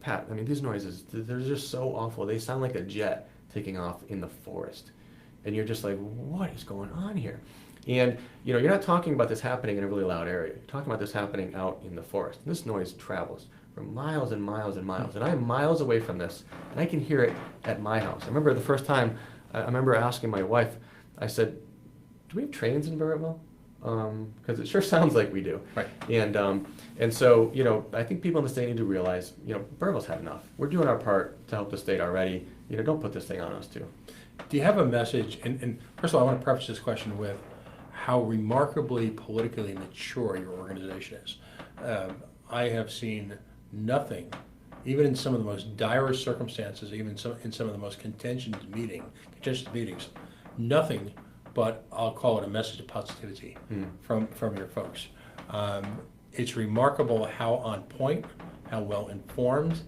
Pat, I mean, these noises, they're just so awful. They sound like a jet taking off in the forest. And you're just like, what is going on here? And you're not talking about this happening in a really loud area. You're talking about this happening out in the forest. And this noise travels for miles and miles and miles. And I am miles away from this, and I can hear it at my house. I remember the first time, I remember asking my wife, I said, do we have trains in Burrillville? Because it sure sounds like we do. Right. And so, I think people in the state need to realize, Burrillville's had enough. We're doing our part to help the state already. Don't put this thing on us too. Do you have a message, and first of all, I want to preface this question with how remarkably politically mature your organization is. I have seen nothing, even in some of the most dire circumstances, even in some of the most contentious meetings, nothing but, I'll call it, a message of positivity from your folks. It's remarkable how on point, how well informed,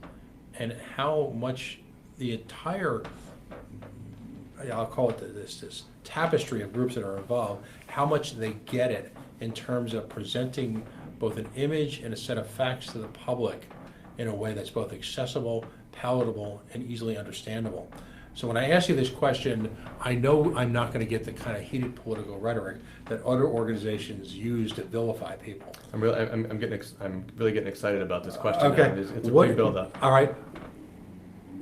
and how much the entire, I'll call it this tapestry of groups that are involved, how much they get it in terms of presenting both an image and a set of facts to the public in a way that's both accessible, palatable, and easily understandable. So when I ask you this question, I know I'm not going to get the kind of heated political rhetoric that other organizations use to vilify people. I'm really getting excited about this question. Okay. Now. It's a big build-up. All right.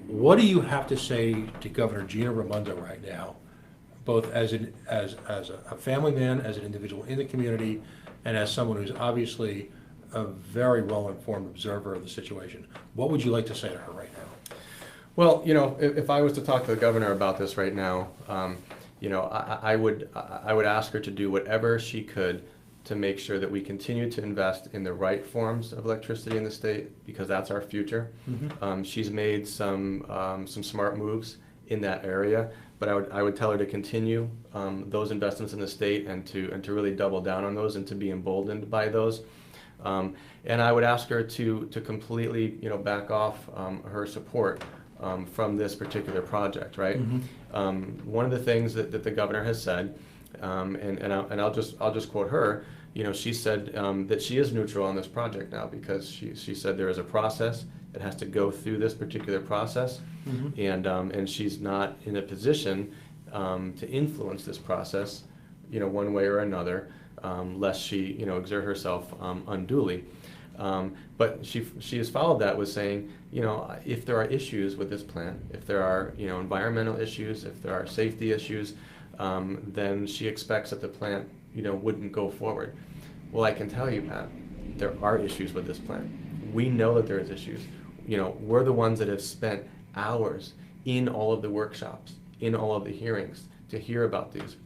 What do you have to say to Governor Gina Raimondo right now, both as a family man, as an individual in the community, and as someone who's obviously a very well-informed observer of the situation? What would you like to say to her right now? Well, if I was to talk to the governor about this right now, I would ask her to do whatever she could to make sure that we continue to invest in the right forms of electricity in the state, because that's our future. She's made some smart moves in that area, but I would tell her to continue those investments in the state and to really double down on those and to be emboldened by those. And I would ask her to completely back off her support from this particular project, right? One of the things that the governor has said, and I'll just quote her. She said that she is neutral on this project now, because she said there is a process. It has to go through this particular process, and she's not in a position to influence this process, one way or another. lest she, exert herself unduly. But she has followed that with saying, if there are issues with this plan, if there are, environmental issues, if there are safety issues, then she expects that the plant, wouldn't go forward. Well, I can tell you, Pat, there are issues with this plan. We know that there is issues. We're the ones that have spent hours in all of the workshops, in all of the hearings to hear about these.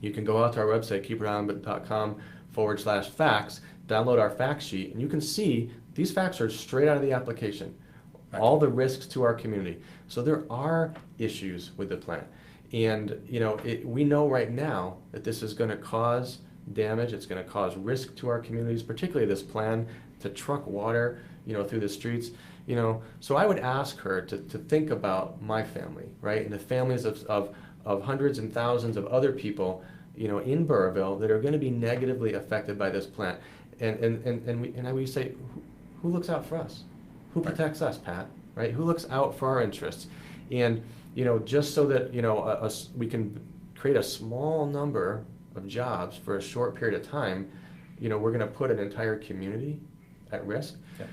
You can go out to our website, keeprhodeisland.com/facts, download our fact sheet, and you can see these facts are straight out of the application. All the risks to our community. So there are issues with the plant. And we know right now that this is going to cause damage, it's going to cause risk to our communities, particularly this plan to truck water through the streets. So I would ask her to think about my family, right, and the families of hundreds and thousands of other people in Burrillville that are going to be negatively affected by this plant. And we say, who looks out for us? Who protects us, Pat? Right? Who looks out for our interests? And just so that we can create a small number of jobs for a short period of time, we're going to put an entire community at risk. Yeah.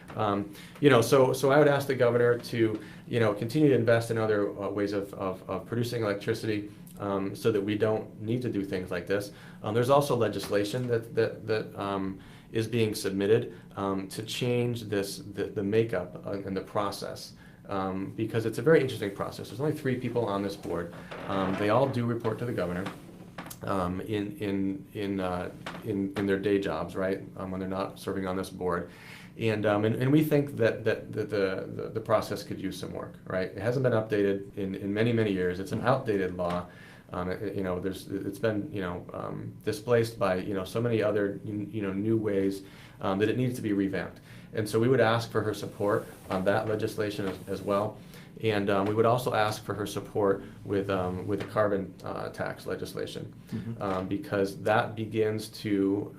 So I would ask the governor to continue to invest in other ways of producing electricity. So that we don't need to do things like this. There's also legislation that is being submitted to change the makeup and the process, because it's a very interesting process. There's only 3 people on this board. They all do report to the governor in their day jobs, right? When they're not serving on this board. And we think that the process could use some work, right? It hasn't been updated in many years. It's an outdated law. It's been displaced by so many other new ways that it needs to be revamped. And so we would ask for her support on that legislation as well. And we would also ask for her support with the carbon tax legislation, because that begins to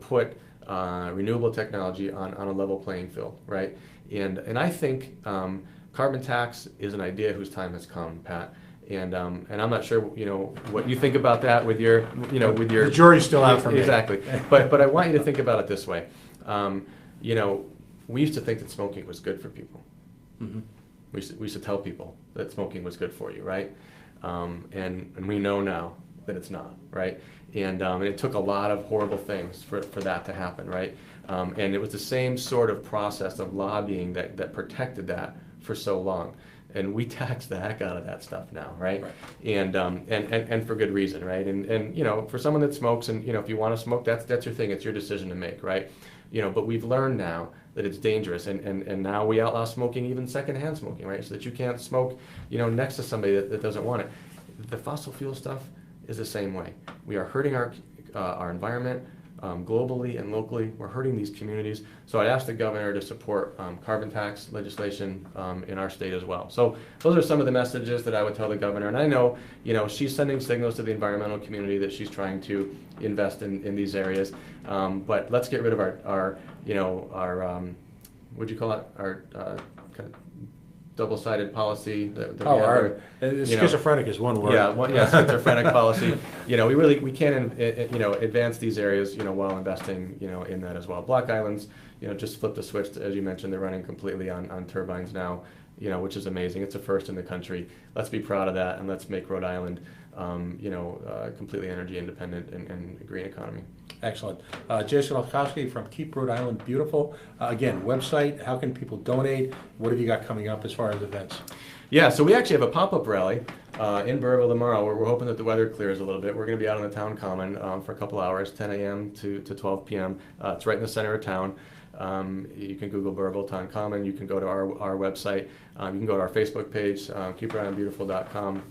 put renewable technology on a level playing field, right? And I think carbon tax is an idea whose time has come, Pat. And I'm not sure what you think about that with your the jury's still out for me. Exactly. But I want you to think about it this way. We used to think that smoking was good for people. Mm-hmm. We used to tell people that smoking was good for you, right? And we know now that it's not, right? And it took a lot of horrible things for that to happen, right? And it was the same sort of process of lobbying that protected that for so long. And we tax the heck out of that stuff now, right? And for good reason, right? And for someone that smokes, and if you want to smoke, that's your thing. It's your decision to make, right? But we've learned now that it's dangerous, and now we outlaw smoking, even secondhand smoking, right? So that you can't smoke, next to somebody that doesn't want it. The fossil fuel stuff is the same way. We are hurting our environment. Globally and locally, we're hurting these communities. So I'd ask the governor to support carbon tax legislation in our state as well. So those are some of the messages that I would tell the governor. And I know, she's sending signals to the environmental community that she's trying to invest in these areas. But let's get rid of our what'd you call it? Our kind of double-sided policy that we have. Schizophrenic is one word. Yeah, schizophrenic policy. We can advance these areas, while investing, in that as well. Block Islands, just flipped the switch. As you mentioned, they're running completely on turbines now, which is amazing. It's a first in the country. Let's be proud of that, and let's make Rhode Island, completely energy independent and a green economy. Excellent. Jason Olkowski from Keep Rhode Island Beautiful. Again, website, how can people donate? What have you got coming up as far as events? Yeah, so we actually have a pop-up rally in Burrillville tomorrow, where we're hoping that the weather clears a little bit. We're going to be out on the town common for a couple hours, 10 a.m. to 12 p.m. It's right in the center of town. You can Google Burrillville Town Common. You can go to our website. You can go to our Facebook page, keeprhodeislandbeautiful.com,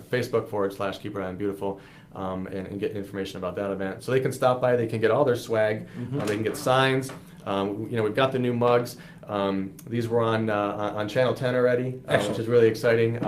Facebook/keeprhodeislandbeautiful. And get information about that event. So they can stop by, they can get all their swag, they can get signs, We've got the new mugs. These were on Channel 10 already, which is really exciting.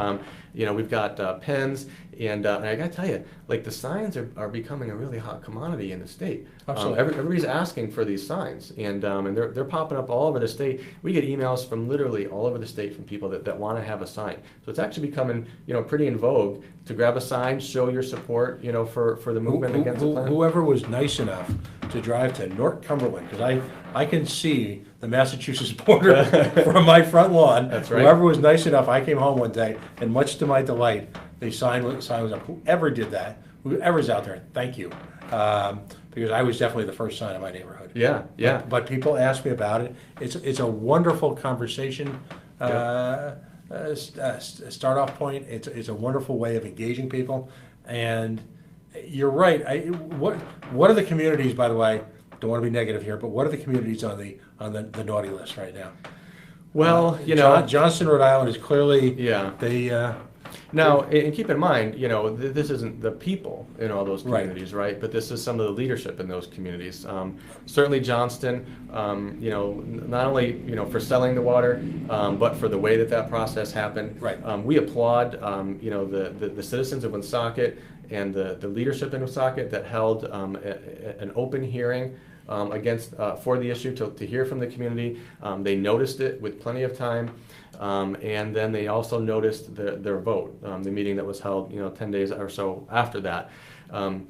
We've got pens, and I got to tell you, like, the signs are becoming a really hot commodity in the state. Absolutely. Everybody's asking for these signs, and they're popping up all over the state. We get emails from literally all over the state from people that want to have a sign. So it's actually becoming, pretty in vogue to grab a sign, show your support, for the movement against the plan. Whoever was nice enough to drive to North Cumberland, because I can see the Massachusetts border from my front lawn. That's right. Whoever was nice enough, I came home one day, and much to my delight, the sign was up. Whoever did that, whoever's out there, thank you. Because I was definitely the first sign in my neighborhood. Yeah. But people ask me about it. It's a wonderful conversation. Start off point. It's a wonderful way of engaging people, and you're right. What are the communities, by the way? Don't want to be negative here, but what are the communities on the naughty list right now? Well, Johnston, Rhode Island is clearly Now, and keep in mind, this isn't the people in all those communities, right? But this is some of the leadership in those communities. Certainly Johnston, not only, for selling the water, but for the way that process happened. Right. We applaud, the citizens of Woonsocket and the leadership in Woonsocket that held an open hearing for the issue to hear from the community. They noticed it with plenty of time. And then they also noticed their vote, the meeting that was held, 10 days or so after that. And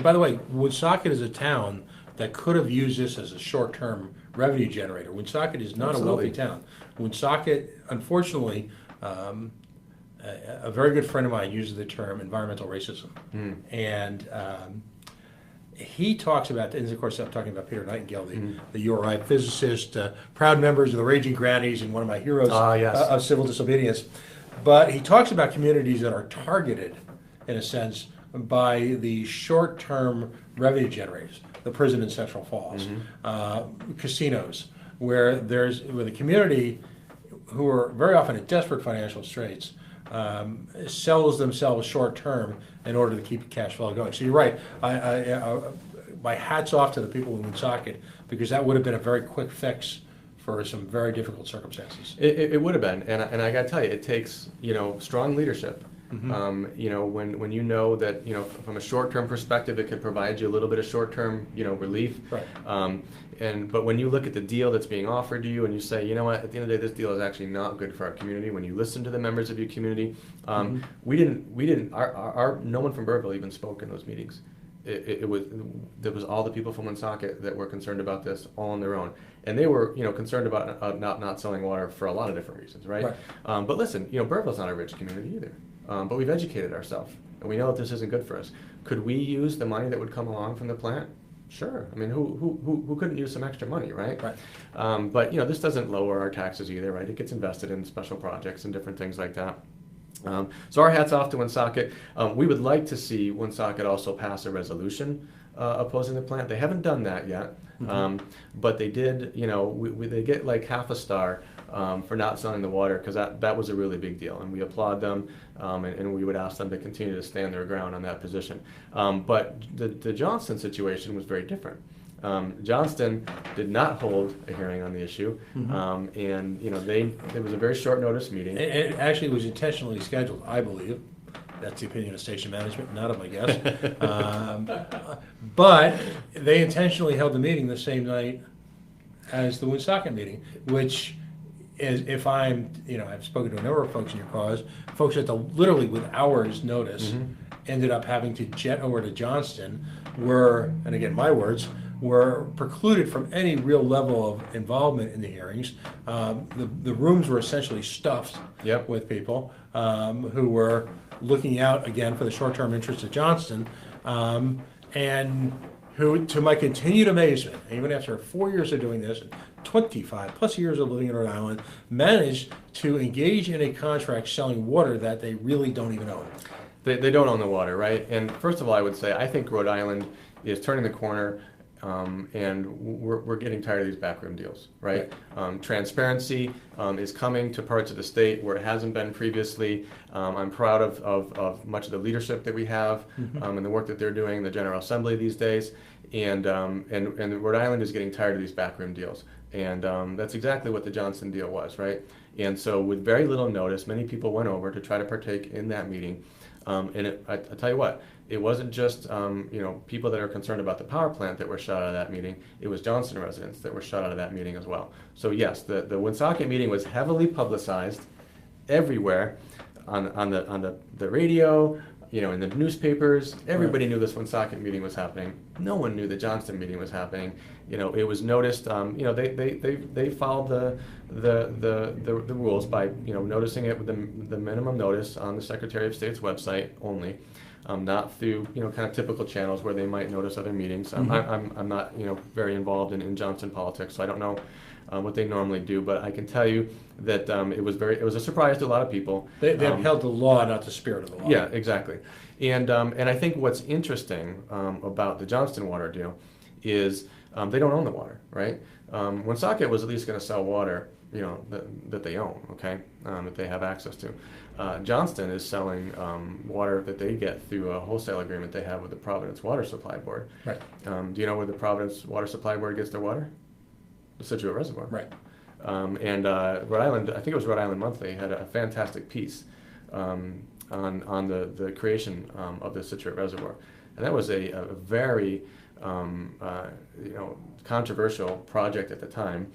by the way, Woonsocket is a town that could have used this as a short-term revenue generator. Woonsocket is not Absolutely. a wealthy town. Woonsocket, unfortunately, a very good friend of mine uses the term environmental racism. And he talks about, and of course I'm talking about Peter Nightingale, the URI physicist, proud members of the Raging Grannies, and one of my heroes of civil disobedience. But he talks about communities that are targeted, in a sense, by the short-term revenue generators, the prison in Central Falls, casinos, where the community, who are very often in desperate financial straits, sells themselves short-term in order to keep cash flow going. So you're right. My hat's off to the people in Woonsocket, because that would have been a very quick fix for some very difficult circumstances. It would have been, and I got to tell you, it takes strong leadership. When you know that from a short-term perspective, it could provide you a little bit of short-term relief. Right. But when you look at the deal that's being offered to you, and you say, you know what, at the end of the day, this deal is actually not good for our community. When you listen to the members of your community, we didn't. No one from Burville even spoke in those meetings. There was all the people from Woonsocket that were concerned about this all on their own, and they were concerned about not selling water for a lot of different reasons, right? But listen, Burville's not a rich community either. But we've educated ourselves, and we know that this isn't good for us. Could we use the money that would come along from the plant? Sure. I mean, who couldn't use some extra money, right? But this doesn't lower our taxes either, right? It gets invested in special projects and different things like that. So our hats off to Woonsocket. We would like to see Woonsocket also pass a resolution opposing the plant. They haven't done that yet, but they did. They get like half a star for not selling the water, because that was a really big deal, and we applaud them, and we would ask them to continue to stand their ground on that position. But the Johnston situation was very different. Johnston did not hold a hearing on the issue, and it was a very short notice meeting. It actually was intentionally scheduled, I believe. That's the opinion of station management, not of my guest. But they intentionally held the meeting the same night as the Woonsocket meeting, which is, if I've spoken to a number of folks in your cause, folks that literally with hours notice ended up having to jet over to Johnston, and again, my words, were precluded from any real level of involvement in the hearings. The rooms were essentially stuffed with people who were looking out, again, for the short-term interests of Johnston, and who, to my continued amazement, even after 4 years of doing this, and 25 plus years of living in Rhode Island, managed to engage in a contract selling water that they really don't even own. They don't own the water, right? And first of all, I would say, I think Rhode Island is turning the corner, and we're getting tired of these backroom deals, right? Transparency is coming to parts of the state where it hasn't been previously. I'm proud of much of the leadership that we have and the work that they're doing in the General Assembly these days. and Rhode Island is getting tired of these backroom deals. And that's exactly what the Johnston deal was, right? And so with very little notice, many people went over to try to partake in that meeting. I tell you what, it wasn't just people that are concerned about the power plant that were shut out of that meeting. It was Johnston residents that were shut out of that meeting as well. So yes, the Woonsocket meeting was heavily publicized everywhere, on the radio, in the newspapers. Everybody knew this Woonsocket meeting was happening. No one knew the Johnston meeting was happening. It was noticed. They followed the rules by noticing it with the minimum notice on the Secretary of State's website only, not through kind of typical channels where they might notice other meetings. I'm not very involved in Johnston politics, so I don't know what they normally do, but I can tell you that it was a surprise to a lot of people. They upheld the law, not the spirit of the law. Yeah, exactly. And I think what's interesting about the Johnston water deal is they don't own the water, right? Woonsocket was at least going to sell water, that they own, okay, that they have access to. Johnston is selling water that they get through a wholesale agreement they have with the Providence Water Supply Board. Right. Do you know where the Providence Water Supply Board gets their water? The Situate Reservoir. Right. Rhode Island, I think it was Rhode Island Monthly, had a fantastic piece on the creation of the Situate Reservoir, and that was a very controversial project at the time.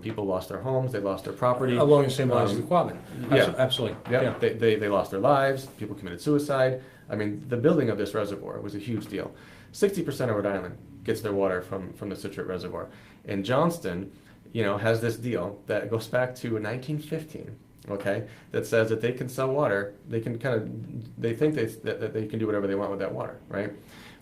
People lost their homes, they lost their property. Along the same lines as the Quabbin. Yeah. Absolutely. Yeah. They lost their lives. People committed suicide. I mean, the building of this reservoir was a huge deal. 60% of Rhode Island gets their water from the Situate Reservoir. And Johnston, has this deal that goes back to 1915, okay, that says that they can sell water, they think that they can do whatever they want with that water, right?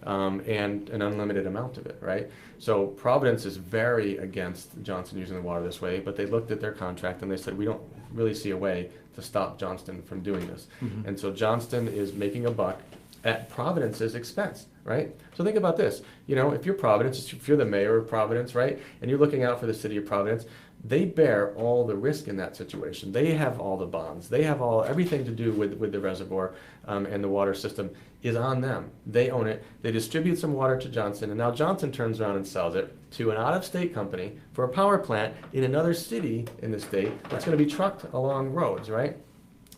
And an unlimited amount of it, right? So Providence is very against Johnston using the water this way, but they looked at their contract and they said, we don't really see a way to stop Johnston from doing this. Mm-hmm. And so Johnston is making a buck at Providence's expense, right? So think about this, if you're Providence, if you're the mayor of Providence, right, and you're looking out for the city of Providence, they bear all the risk in that situation. They have all the bonds. They have everything to do with the reservoir, and the water system is on them. They own it. They distribute some water to Johnston, and now Johnston turns around and sells it to an out-of-state company for a power plant in another city in the state that's going to be trucked along roads, right?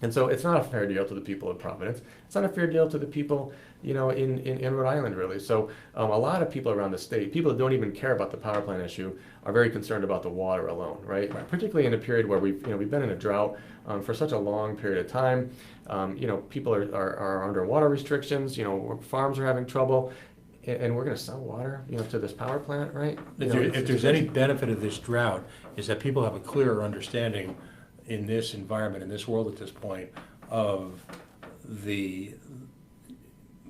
And so it's not a fair deal to the people of Providence. It's not a fair deal to the people, in Rhode Island, really. So a lot of people around the state, people that don't even care about the power plant issue, are very concerned about the water alone, right? Particularly in a period where we've been in a drought for such a long period of time. People are under water restrictions. Farms are having trouble, and we're going to sell water, to this power plant, right? If there's any benefit of this drought, is that people have a clearer understanding in this environment, in this world at this point, of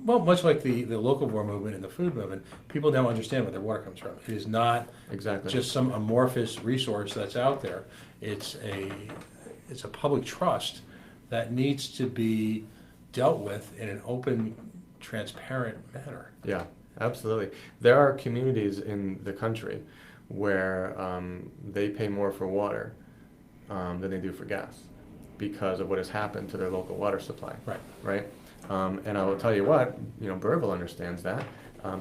much like the local war movement and the food movement, people now understand where their water comes from. It is not exactly just some amorphous resource that's out there. It's a public trust that needs to be dealt with in an open, transparent manner. Yeah, absolutely. There are communities in the country where they pay more for water than they do for gas because of what has happened to their local water supply. Right. And I will tell you what, Burville understands that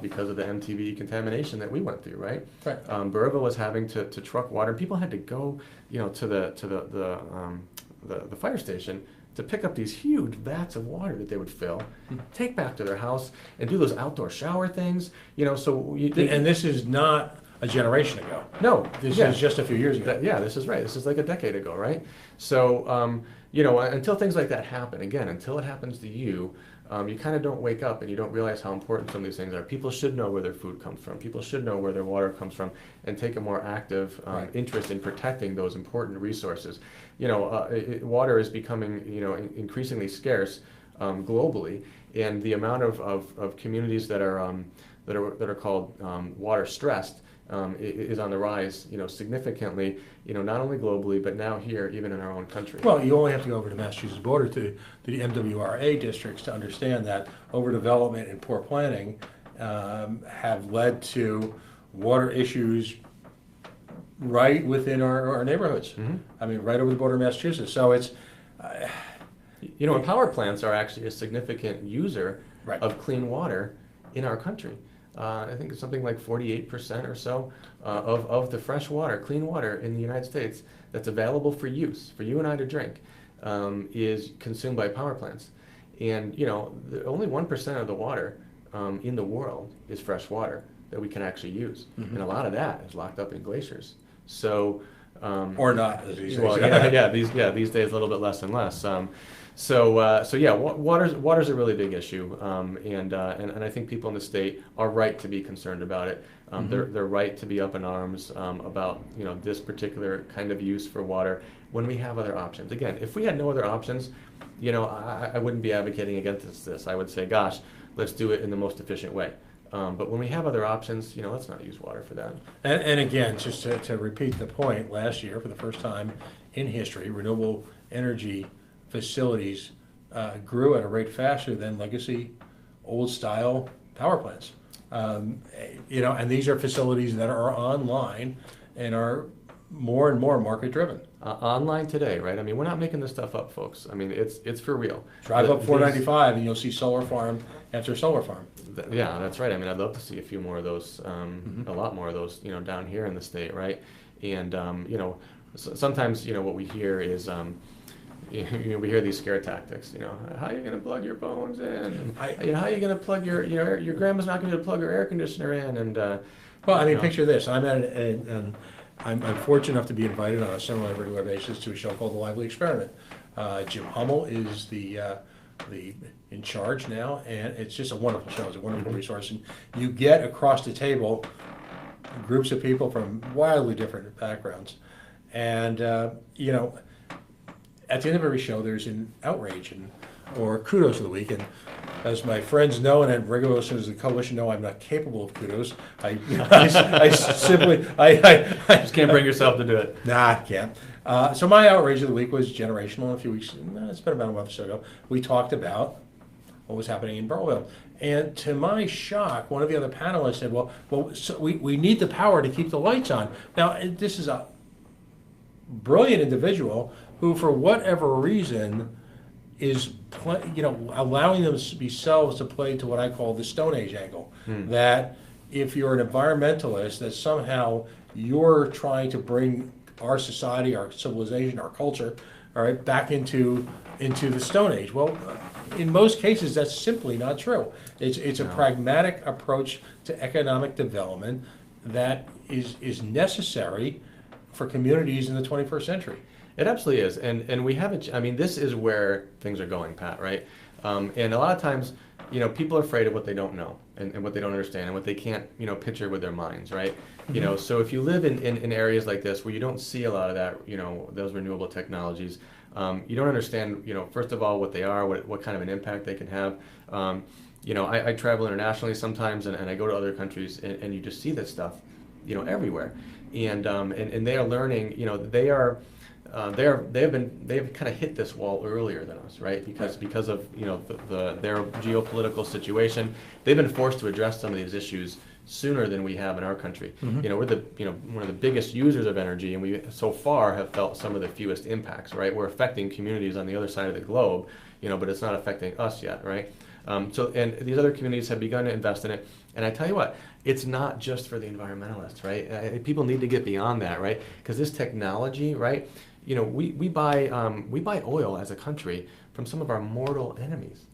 because of the MTV contamination that we went through, right? Burville was having to truck water. People had to go, to the fire station to pick up these huge vats of water that they would fill, take back to their house, and do those outdoor shower things. And this is not a generation ago. No, this is just a few years ago. This is right. This is like a decade ago, right? So, until things like that happen, again, until it happens to you, you kind of don't wake up and you don't realize how important some of these things are. People should know where their food comes from. People should know where their water comes from and take a more active interest in protecting those important resources. Water is becoming, increasingly scarce globally, and the amount of communities that are called water stressed is on the rise, significantly, not only globally, but now here, even in our own country. Well, you only have to go over to Massachusetts border to the MWRA districts to understand that overdevelopment and poor planning have led to water issues right within our neighborhoods. Mm-hmm. I mean, right over the border of Massachusetts. So it's... and power plants are actually a significant user of clean water in our country. I think it's something like 48% or so of the fresh water, clean water in the United States that's available for use, for you and I to drink, is consumed by power plants. And only 1% of the water in the world is fresh water that we can actually use, and a lot of that is locked up in glaciers. So, or not, as you say. well, these days a little bit less and less. Water's a really big issue, and I think people in the state are right to be concerned about it. They're right to be up in arms about this particular kind of use for water when we have other options. Again, if we had no other options, I wouldn't be advocating against this. I would say, gosh, let's do it in the most efficient way. But when we have other options, let's not use water for that. And again, just to repeat the point, last year, for the first time in history, renewable energy facilities grew at a rate faster than legacy old-style power plants. And these are facilities that are online and are more and more market-driven. Online today, right? I mean, we're not making this stuff up, folks. I mean, it's for real. Drive up 495 and you'll see solar farm after solar farm. Yeah, that's right. I mean, I'd love to see a few more of those, a lot more of those, down here in the state, right? And, sometimes, what we hear is, we hear these scare tactics, how are you going to plug your phones in? How are you going to plug your grandma's not going to plug her air conditioner in? And, well, I mean, picture this. I'm fortunate enough to be invited on a semi-regular basis to a show called The Lively Experiment. Jim Hummel is the in charge now, and it's just a wonderful show. It's a wonderful resource, and you get across the table groups of people from wildly different backgrounds, and at the end of every show, there's an outrage or kudos of the week, and as my friends know, and regular listeners of the coalition know, I'm not capable of kudos. I simply just can't bring yourself to do it. Nah, I can't. So my outrage of the week was generational. A few weeks, it's been about a month or so ago, we talked about what was happening in Burwell. And to my shock, one of the other panelists said, well, so we need the power to keep the lights on. Now, this is a brilliant individual who, for whatever reason, is allowing themselves to play to what I call the Stone Age angle. That if you're an environmentalist, that somehow you're trying to bring our society, our civilization, our culture, all right, back into the Stone Age. Well, in most cases, that's simply not true. It's a pragmatic approach to economic development that is necessary for communities in the 21st century. It absolutely is, and we haven't. I mean, this is where things are going, Pat. Right? And a lot of times, people are afraid of what they don't know and what they don't understand and what they can't, picture with their minds, right? So if you live in areas like this where you don't see a lot of that, those renewable technologies, you don't understand, first of all, what they are, what kind of an impact they can have. I travel internationally sometimes, and I go to other countries, and you just see this stuff, everywhere, and they are learning, they have kind of hit this wall earlier than us, right? Because of their geopolitical situation, they've been forced to address some of these issues sooner than we have in our country. We're the one of the biggest users of energy, and we so far have felt some of the fewest impacts, right? We're affecting communities on the other side of the globe, but it's not affecting us yet, right? And these other communities have begun to invest in it. And I tell you what, it's not just for the environmentalists, right? People need to get beyond that, right? Because this technology, right? We buy oil as a country from some of our mortal enemies.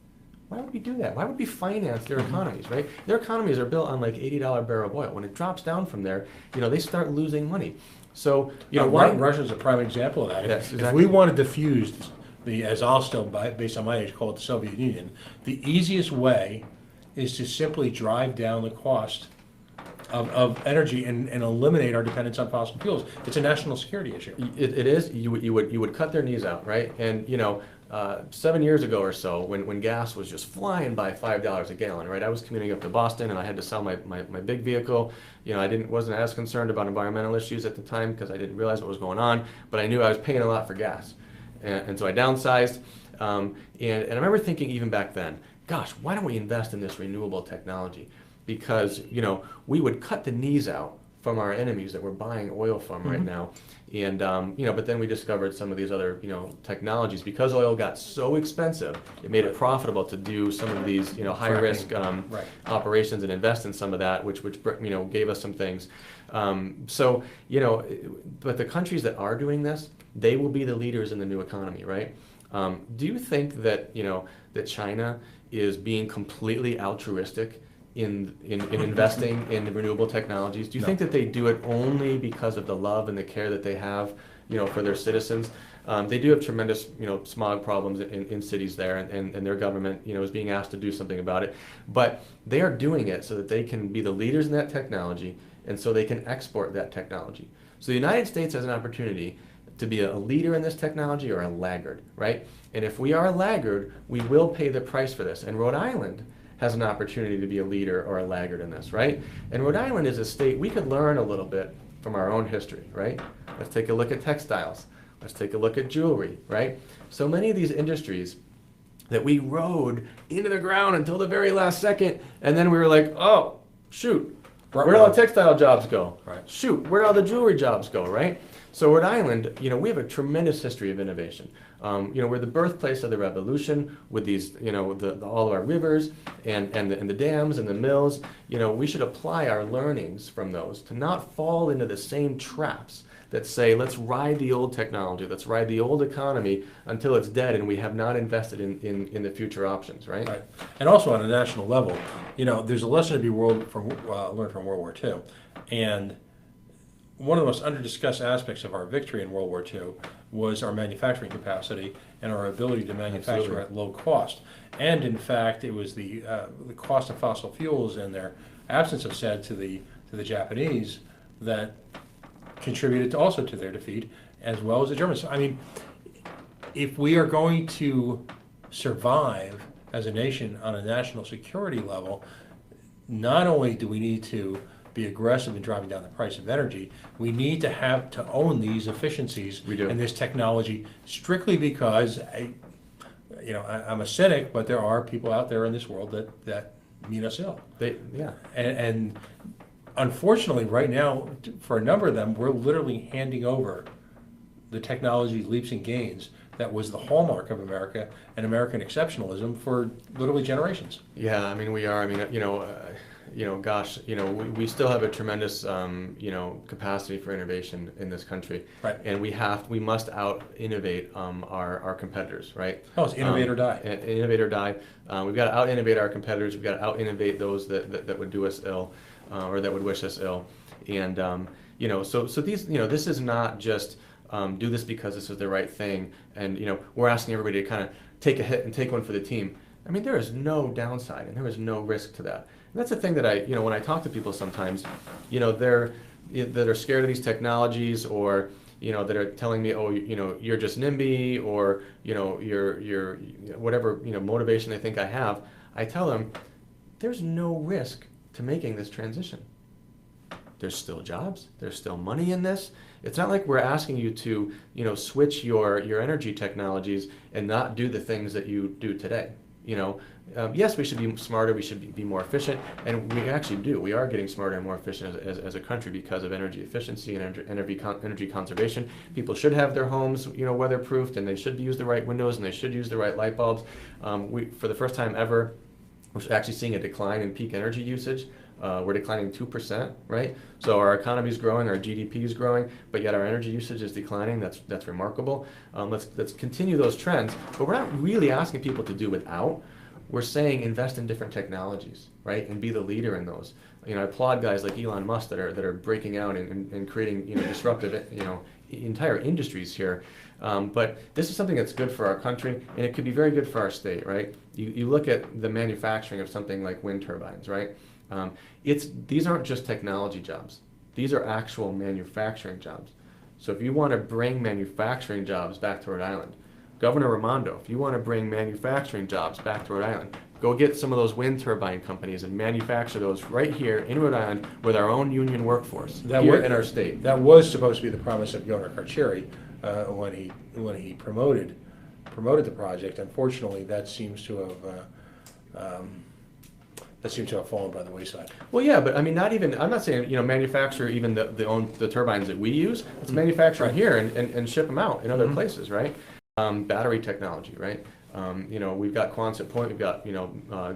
Why would we do that? Why would we finance their economies, right? Their economies are built on like $80 barrel of oil. When it drops down from there, they start losing money. So, Russia's a prime example of that. Yes, exactly. If we want to diffuse as I'll still, based on my age, call it the Soviet Union, the easiest way is to simply drive down the cost of energy and eliminate our dependence on fossil fuels. It's a national security issue. It is. You would cut their knees out, right? And 7 years ago or so, when gas was just flying by $5 a gallon, right? I was commuting up to Boston, and I had to sell my big vehicle. I wasn't as concerned about environmental issues at the time because I didn't realize what was going on, but I knew I was paying a lot for gas, and so I downsized. And I remember thinking even back then, gosh, why don't we invest in this renewable technology? Because we would cut the knees out from our enemies that we're buying oil from right now. And, but then we discovered some of these other, technologies. Because oil got so expensive, it made it profitable to do some of these, high-risk operations and invest in some of that, which gave us some things. But the countries that are doing this, they will be the leaders in the new economy, right? Do you think that, that China is being completely altruistic in investing in renewable technologies? Do you think that they do it only because of the love and the care that they have, for their citizens? They do have tremendous, smog problems in cities there, and their government, is being asked to do something about it. But they are doing it so that they can be the leaders in that technology, and so they can export that technology. So the United States has an opportunity to be a leader in this technology or a laggard, right? And if we are a laggard, we will pay the price for this. And Rhode Island has an opportunity to be a leader or a laggard in this, right? And Rhode Island is a state we could learn a little bit from our own history, right? Let's take a look at textiles. Let's take a look at jewelry, right? So many of these industries that we rode into the ground until the very last second, and then we were like, oh, shoot, where'd all the textile jobs go? Right. Shoot, where'd all the jewelry jobs go, right? So Rhode Island, we have a tremendous history of innovation. We're the birthplace of the revolution with these, all of our rivers and the dams and the mills. We should apply our learnings from those to not fall into the same traps that say, let's ride the old technology, let's ride the old economy until it's dead and we have not invested in the future options, right? Right. And also on a national level, there's a lesson to be learned from World War II. And one of the most under-discussed aspects of our victory in World War II was our manufacturing capacity and our ability to manufacture at low cost. And in fact, it was the cost of fossil fuels and their absence of said to the Japanese that contributed also to their defeat, as well as the Germans. So, I mean, if we are going to survive as a nation on a national security level, not only do we need to be aggressive in driving down the price of energy, we need to have to own these efficiencies and this technology strictly because I'm a cynic, but there are people out there in this world that mean us ill. And unfortunately, right now, for a number of them, we're literally handing over the technology leaps and gains that was the hallmark of America and American exceptionalism for literally generations. Yeah, I mean, we are. I mean, we still have a tremendous, capacity for innovation in this country. Right. And we must out-innovate our competitors, right? Oh, it's innovate or die. Innovate or die. We've got to out-innovate our competitors. We've got to out-innovate those that would do us ill, or that would wish us ill. And, so these, this is not just do this because this is the right thing. And, we're asking everybody to kind of take a hit and take one for the team. I mean, there is no downside and there is no risk to that. And that's the thing that when I talk to people sometimes, that are scared of these technologies or, that are telling me, oh, you're just NIMBY or, you're whatever, motivation they think I have, I tell them there's no risk to making this transition. There's still jobs, there's still money in this. It's not like we're asking you to, switch your energy technologies and not do the things that you do today. Yes, we should be smarter, we should be more efficient, and we actually do. We are getting smarter and more efficient as a country because of energy efficiency and energy conservation. People should have their homes, weatherproofed, and they should use the right windows, and they should use the right light bulbs. For the first time ever, we're actually seeing a decline in peak energy usage. We're declining 2%, right? So our economy is growing, our GDP is growing, but yet our energy usage is declining. That's remarkable. Let's continue those trends, but we're not really asking people to do without. We're saying invest in different technologies, right, and be the leader in those. I applaud guys like Elon Musk that are breaking out and creating disruptive entire industries here. But this is something that's good for our country, and it could be very good for our state, right? You look at the manufacturing of something like wind turbines, right? These aren't just technology jobs. These are actual manufacturing jobs. So if you want to bring manufacturing jobs back to Rhode Island, Governor Raimondo, if you want to bring manufacturing jobs back to Rhode Island, go get some of those wind turbine companies and manufacture those right here in Rhode Island with our own union workforce here in our state. That was supposed to be the promise of Governor Carcieri when he promoted the project. Unfortunately, that seems to have that seem to have fallen by the wayside. Well, yeah, but I mean, not even, I'm not saying, manufacture even the turbines that we use. Let's manufacture them here and ship them out in other places, right? Battery technology, right? We've got Quonset Point, we've got,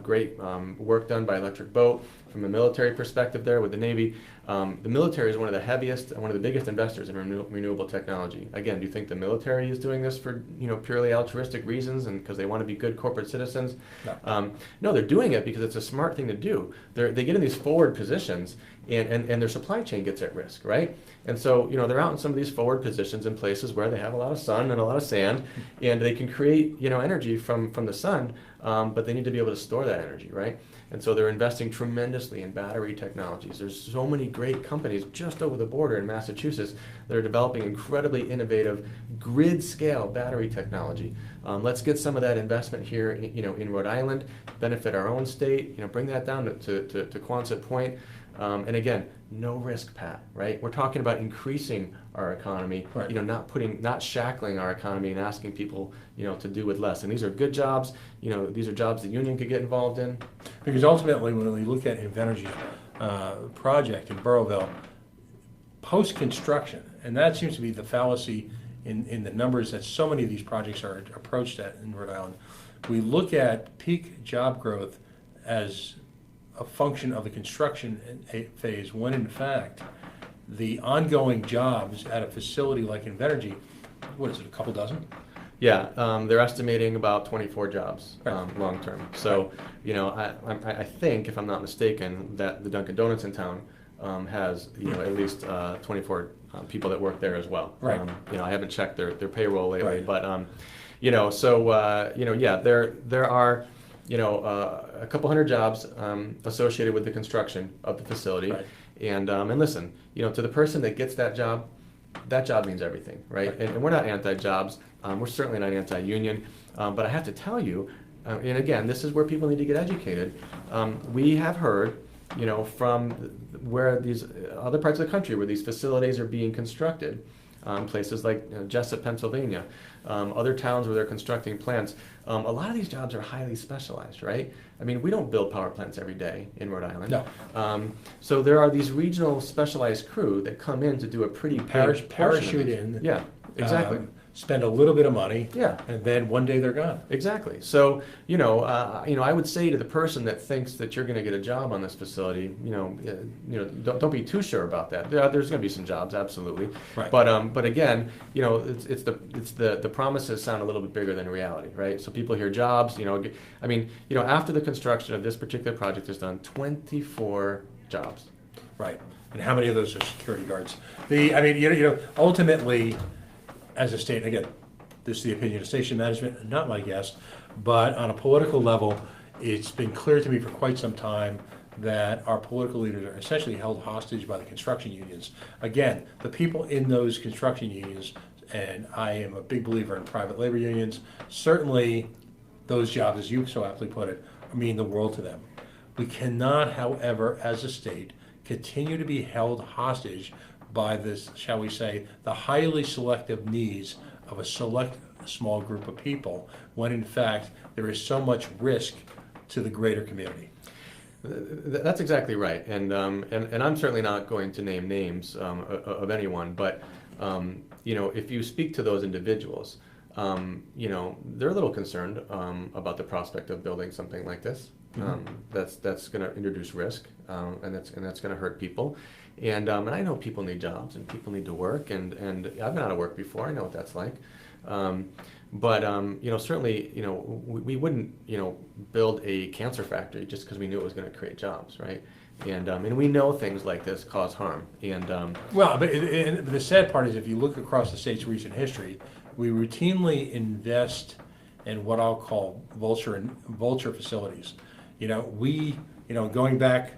great work done by Electric Boat from a military perspective there with the Navy. The military is one of the biggest investors in renewable technology. Again, do you think the military is doing this for, purely altruistic reasons and because they want to be good corporate citizens? No. No, they're doing it because it's a smart thing to do. They get in these forward positions and their supply chain gets at risk, right? And so, they're out in some of these forward positions in places where they have a lot of sun and a lot of sand, and they can create, energy from the sun, but they need to be able to store that energy, right? And so they're investing tremendously in battery technologies. There's so many great companies just over the border in Massachusetts that are developing incredibly innovative grid-scale battery technology. Let's get some of that investment here, in Rhode Island, benefit our own state, bring that down to Quonset Point. And again, no risk, Pat, right? We're talking about increasing our economy, right. Not shackling our economy and asking people, to do with less. And these are good jobs, these are jobs the union could get involved in. Because ultimately, when we look at Invenergy project in Burrowville, post-construction, and that seems to be the fallacy in the numbers that so many of these projects are approached at in Rhode Island, we look at peak job growth as a function of the construction phase, when in fact the ongoing jobs at a facility like Invenergy, what is it, a couple dozen? Yeah, they're estimating about 24 jobs Right. long term. So, I think, if I'm not mistaken, that the Dunkin' Donuts in town has at least 24 people that work there as well. Right. I haven't checked their payroll lately, Right. but there are a couple hundred jobs associated with the construction of the facility. Right. And listen, to the person that gets that job means everything, right? Right. And we're not anti-jobs. We're certainly not anti-union. But I have to tell you, and again, this is where people need to get educated. We have heard, from where these other parts of the country where these facilities are being constructed, places like Jessup, Pennsylvania, other towns where they're constructing plants. A lot of these jobs are highly specialized, right? I mean, we don't build power plants every day in Rhode Island. No. So there are these regional specialized crew that come in to do a pretty big portion of Parachute these. in. Yeah, exactly. Spend a little bit of money. Yeah. And then one day they're gone. Exactly. So, I would say to the person that thinks that you're going to get a job on this facility, don't be too sure about that. There's going to be some jobs, absolutely. Right. But again, it's the promises sound a little bit bigger than reality, right? So people hear jobs. After the construction of this particular project is done, 24 jobs. Right. And how many of those are security guards? Ultimately, as a state, again, this is the opinion of station management, not my guess, but on a political level, it's been clear to me for quite some time that our political leaders are essentially held hostage by the construction unions. Again, the people in those construction unions, and I am a big believer in private labor unions, certainly those jobs, as you so aptly put it, mean the world to them. We cannot, however, as a state, continue to be held hostage by this, shall we say, the highly selective needs of a select small group of people, when in fact there is so much risk to the greater community. That's exactly right, and I'm certainly not going to name names of anyone, but if you speak to those individuals, they're a little concerned about the prospect of building something like this. That's going to introduce risk, and that's going to hurt people. And I know people need jobs and people need to work, and I've been out of work before. I know what that's like. But certainly, we wouldn't build a cancer factory just because we knew it was going to create jobs, right? And we know things like this cause harm. Well, but the sad part is, if you look across the state's recent history, we routinely invest in what I'll call vulture facilities. Going back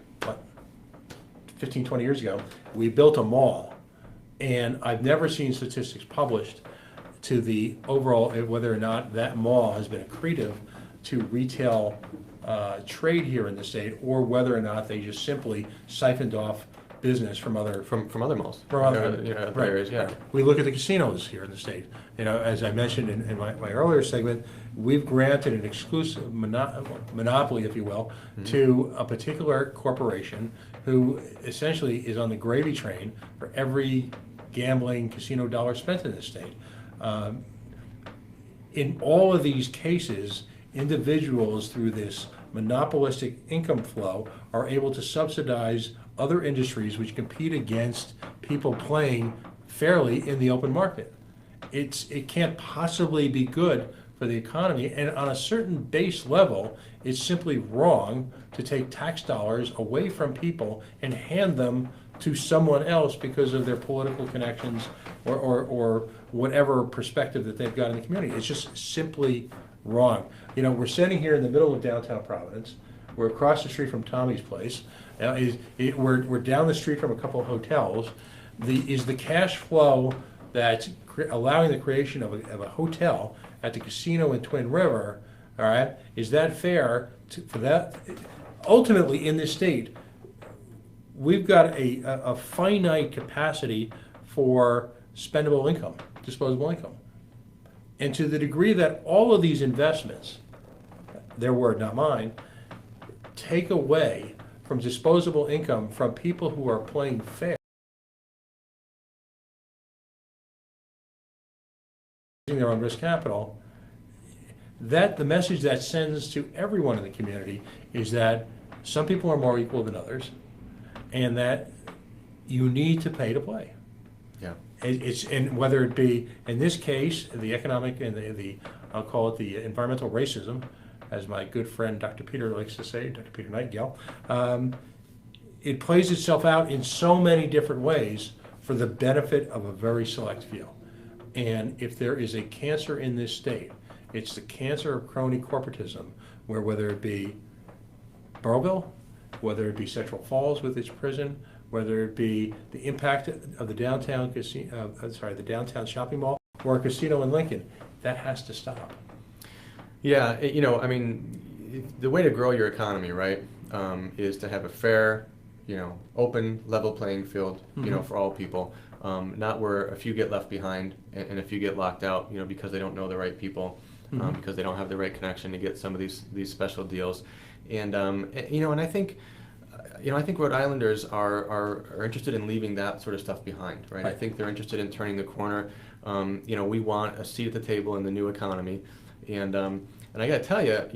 15, 20 years ago, we built a mall, and I've never seen statistics published to the overall, whether or not that mall has been accretive to retail trade here in the state, or whether or not they just simply siphoned off business from other from other malls, from other, other right, areas. Yeah. right. We look at the casinos here in the state. As I mentioned in my earlier segment, we've granted an exclusive monopoly, if you will, to a particular corporation who essentially is on the gravy train for every gambling casino dollar spent in the state. In all of these cases, individuals through this monopolistic income flow are able to subsidize other industries which compete against people playing fairly in the open market. It can't possibly be good for the economy, and on a certain base level, it's simply wrong to take tax dollars away from people and hand them to someone else because of their political connections or whatever perspective that they've got in the community. It's just simply wrong. We're sitting here in the middle of downtown Providence. We're across the street from Tommy's place. We're down the street from a couple of hotels. Is the cash flow that's allowing the creation of a hotel at the casino in Twin River, all right, is that fair for that? Ultimately, in this state, we've got a finite capacity for spendable income, disposable income. And to the degree that all of these investments, their word, not mine, take away from disposable income from people who are playing fair, using their own risk capital, that the message that sends to everyone in the community is that some people are more equal than others, and that you need to pay to play. Yeah. And whether it be, in this case, the economic and the I'll call it the environmental racism, as my good friend Dr. Peter likes to say, Dr. Peter Nightingale, it plays itself out in so many different ways for the benefit of a very select few. And if there is a cancer in this state, it's the cancer of crony corporatism, where whether it be Burrillville, whether it be Central Falls with its prison, whether it be the impact of the downtown the downtown shopping mall or a casino in Lincoln, that has to stop. Yeah, the way to grow your economy, right, is to have a fair, open, level playing field, for all people. Not where a few get left behind and a few get locked out, because they don't know the right people, because they don't have the right connection to get some of these special deals. And I think Rhode Islanders are interested in leaving that sort of stuff behind, right? I think they're interested in turning the corner. We want a seat at the table in the new economy, and I got to tell you,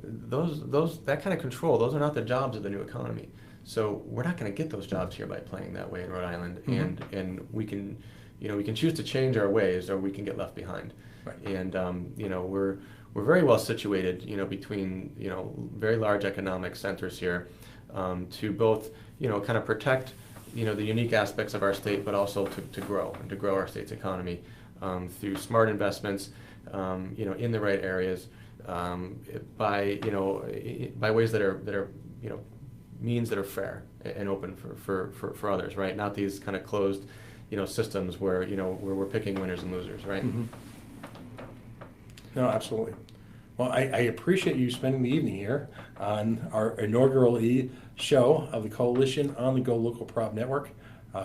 those that kind of control, those are not the jobs of the new economy. So we're not going to get those jobs here by playing that way in Rhode Island, and we can choose to change our ways, or we can get left behind. Right. And we're very well situated, between very large economic centers here, to both kind of protect the unique aspects of our state, but also to grow our state's economy through smart investments, in the right areas, by ways that are means that are fair and open for others, right? Not these kind of closed systems where where we're picking winners and losers, right? Mm-hmm. No, absolutely. Well, I appreciate you spending the evening here on our inaugural show of the Coalition on the Go Local Prop Network,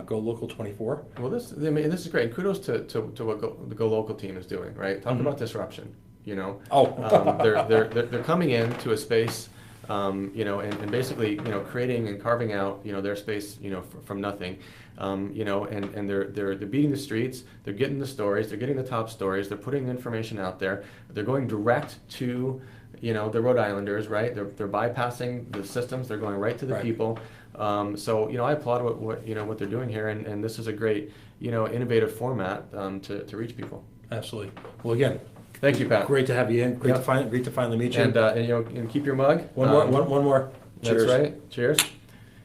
Go Local 24. Well, this is great. Kudos to what the Go Local team is doing, right? Talk about disruption. They're coming into a space, and basically creating and carving out their space from nothing. And they're beating the streets, they're getting the stories, they're getting the top stories, they're putting information out there, they're going direct to the Rhode Islanders, right? They're bypassing the systems, they're going right to the people. So I applaud what they're doing here, and this is a great innovative format to reach people. Absolutely. Well, again, thank you, Pat. Great to have you in. Great to finally meet you. And keep your mug. One more. Cheers. That's right. Cheers.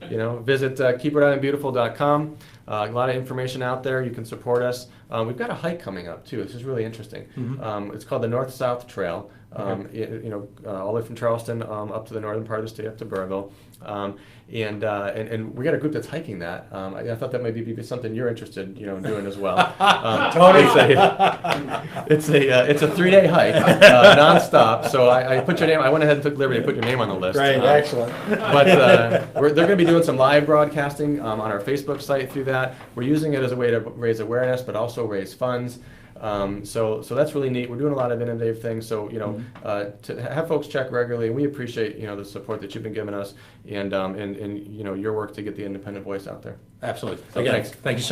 Visit keeprhodeislandbeautiful.com. A lot of information out there. You can support us. We've got a hike coming up too. This is really interesting. It's called the North-South Trail. All the way from Charleston up to the northern part of the state, up to Burrillville. And we got a group that's hiking that. I thought that might be something you're interested, in doing as well. Tony, It's a 3-day hike, nonstop. So I put your name. I went ahead and took liberty to put your name on the list. Great, excellent. But they're going to be doing some live broadcasting on our Facebook site through that. We're using it as a way to raise awareness, but also raise funds. So that's really neat. We're doing a lot of innovative things. So to have folks check regularly, and we appreciate the support that you've been giving us, and your work to get the independent voice out there. Absolutely. So Again, thanks. thank you so